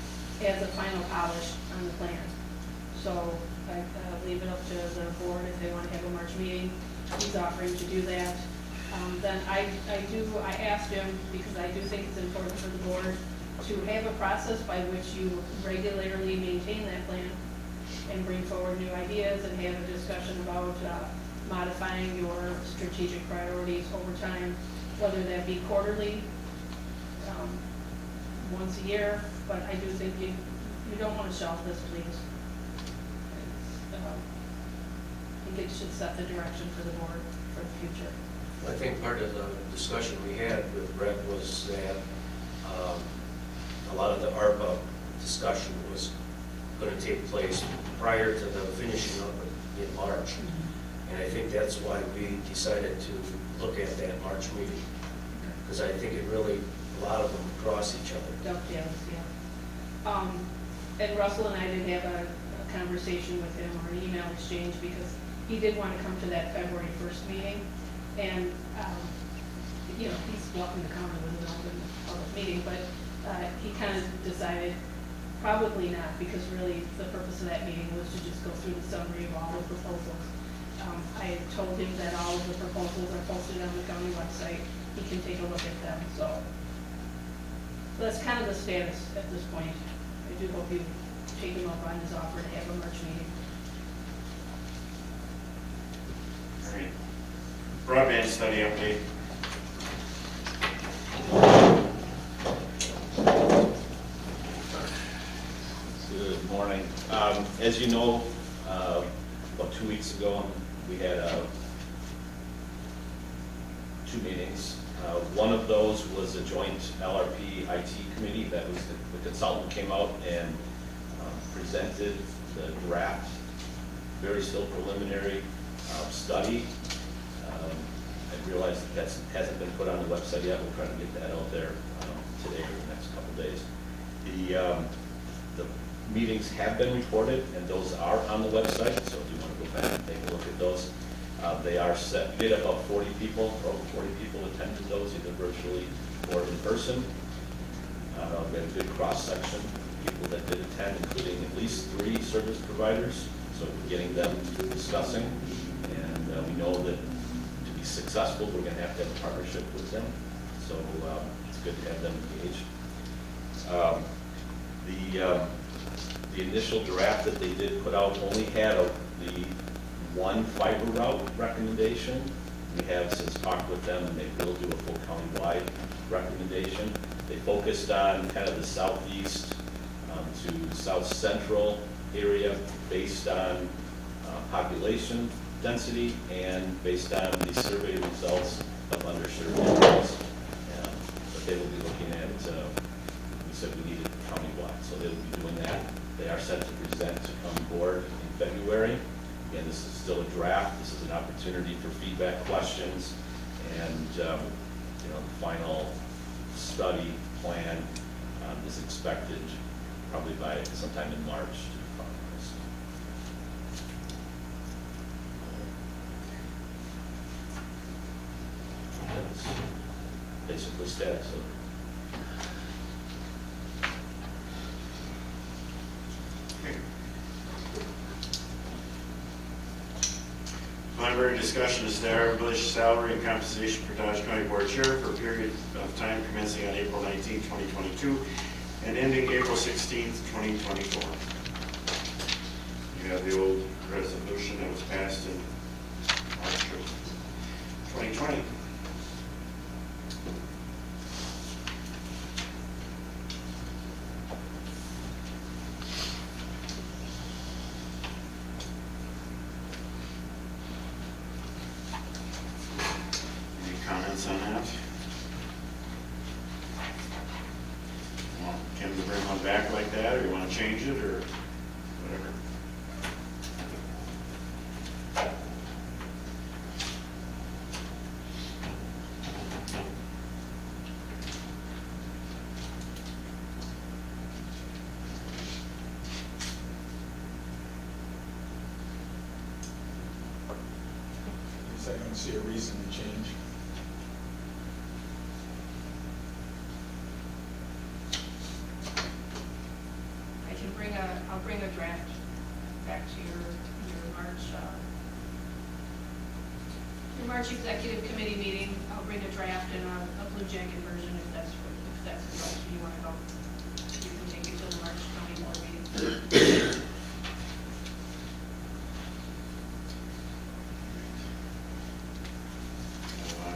as a final polish on the plan. So I leave it up to the board if they want to have a March meeting. He's offering to do that. Then I asked him, because I do think it's important for the board to have a process by which you regularly maintain that plan and bring forward new ideas and have a discussion about modifying your strategic priorities over time, whether that be quarterly, once a year, but I do think you don't want to shelve this, please. I think it should set the direction for the board for the future. I think part of the discussion we had with Brett was that a lot of the ARPA discussion was going to take place prior to the finishing up in March. And I think that's why we decided to look at that March meeting. Because I think it really, a lot of them cross each other. Dovetails, yeah. And Russell and I did have a conversation with him, or an email exchange, because he did want to come to that February 1st meeting. And, you know, he's welcome to come to an open public meeting, but he kind of decided probably not, because really the purpose of that meeting was to just go through the summary of all the proposals. I had told him that all of the proposals are posted on the county website. He can take a look at them, so that's kind of the status at this point. I do hope you take him up on his offer to have a March meeting. All right. Broadband study update. Good morning. As you know, about 2 weeks ago, we had 2 meetings. One of those was a joint LRP IT committee. That was the consultant came out and presented the draft, very still preliminary study. I realize that hasn't been put on the website yet. We'll try to get that out there today or the next couple of days. The meetings have been recorded, and those are on the website, so if you want to go back and take a look at those. They are set. We did about 40 people, or over 40 people attended those, either virtually or in person. We had a good cross-section of people that did attend, including at least 3 service providers, so we're getting them discussing, and we know that to be successful, we're going to have a partnership with them, so it's good to have them engaged. The initial draft that they did put out only had the one fiber route recommendation. We have since talked with them, and they will do a full county-wide recommendation. They focused on kind of the southeast to south central area based on population density and based on the survey results of underserved areas. But they will be looking at, we said we needed county-wide, so they will be doing that. They are set to present to county board in February. Again, this is still a draft. This is an opportunity for feedback, questions, and the final study plan is expected probably by sometime in March to be finalized. That's basically status of it. Library discussion to establish salary and compensation for Dodge County Board Chair for a period of time commencing on April 19, 2022 and ending April 16, 2024. You have the old resolution that was passed in March of 2020. comments on that? Want Kim to bring one back like that, or you want to change it, or whatever? I don't see a reason to change. I'll bring a draft back to your March executive committee meeting. I'll bring a draft and a blue jacket version if that's the direction you want to go. You can take it to the March county board meeting.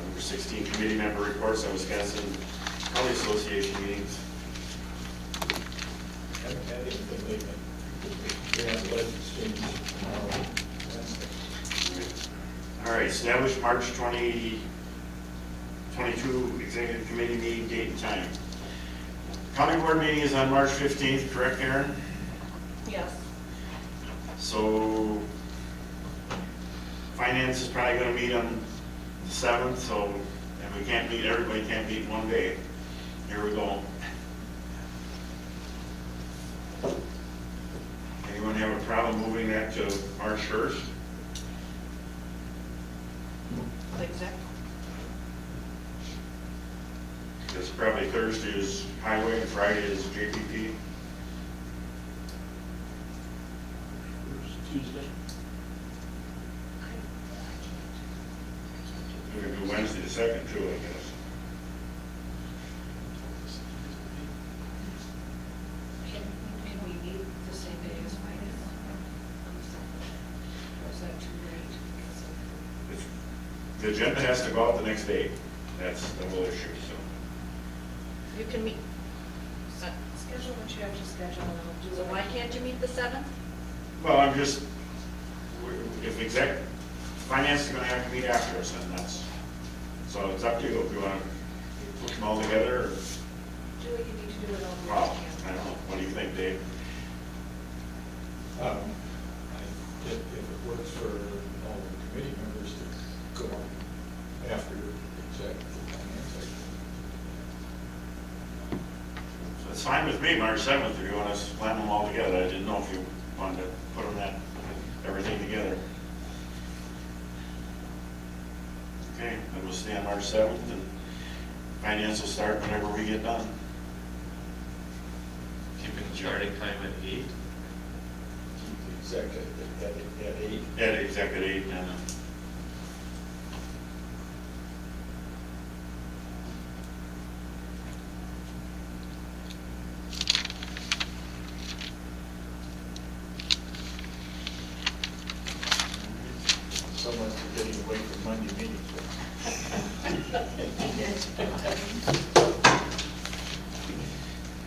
Number 16, committee member reports on Wisconsin County Association meetings. Haven't had anything lately. We have budget exchange tomorrow, Wednesday. All right, establish March 2022 executive committee meeting date and time. County board meeting is on March 15th, correct, Aaron? Yes. So finance is probably going to meet on the 7th, so, and we can't meet, everybody can't meet one day. Here we go. Anyone have a problem moving that to March 1st? Exactly. Because probably Thursday is highway and Friday is JPP. Tuesday. We can do Wednesday the 2nd too, I guess. Can we meet the same day as finance? Or is that too late? The agenda has to go out the next day. That's the whole issue, so. You can meet, Schedule what you have to schedule and I'll do so it. why can't you meet the 7th? Well, I'm just, if finance is gonna have to meet after us, then that's, so it's up to you, if you wanna put them all together, or, Do what you need to do it all. well, I don't know, what do you think, Dave? If it works for all the committee members to go on after executive finance, So it's fine with me, March 7th, if you wanna slam them all together. I didn't know if you wanted to put everything together. Okay, then we'll stay on March 7th, and finance will start whenever we get done. Keeping the starting time at 8. executive at 8. At exec at 8, and Someone's getting away from Monday meetings.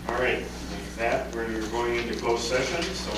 all right, with that, we're going into closed session, so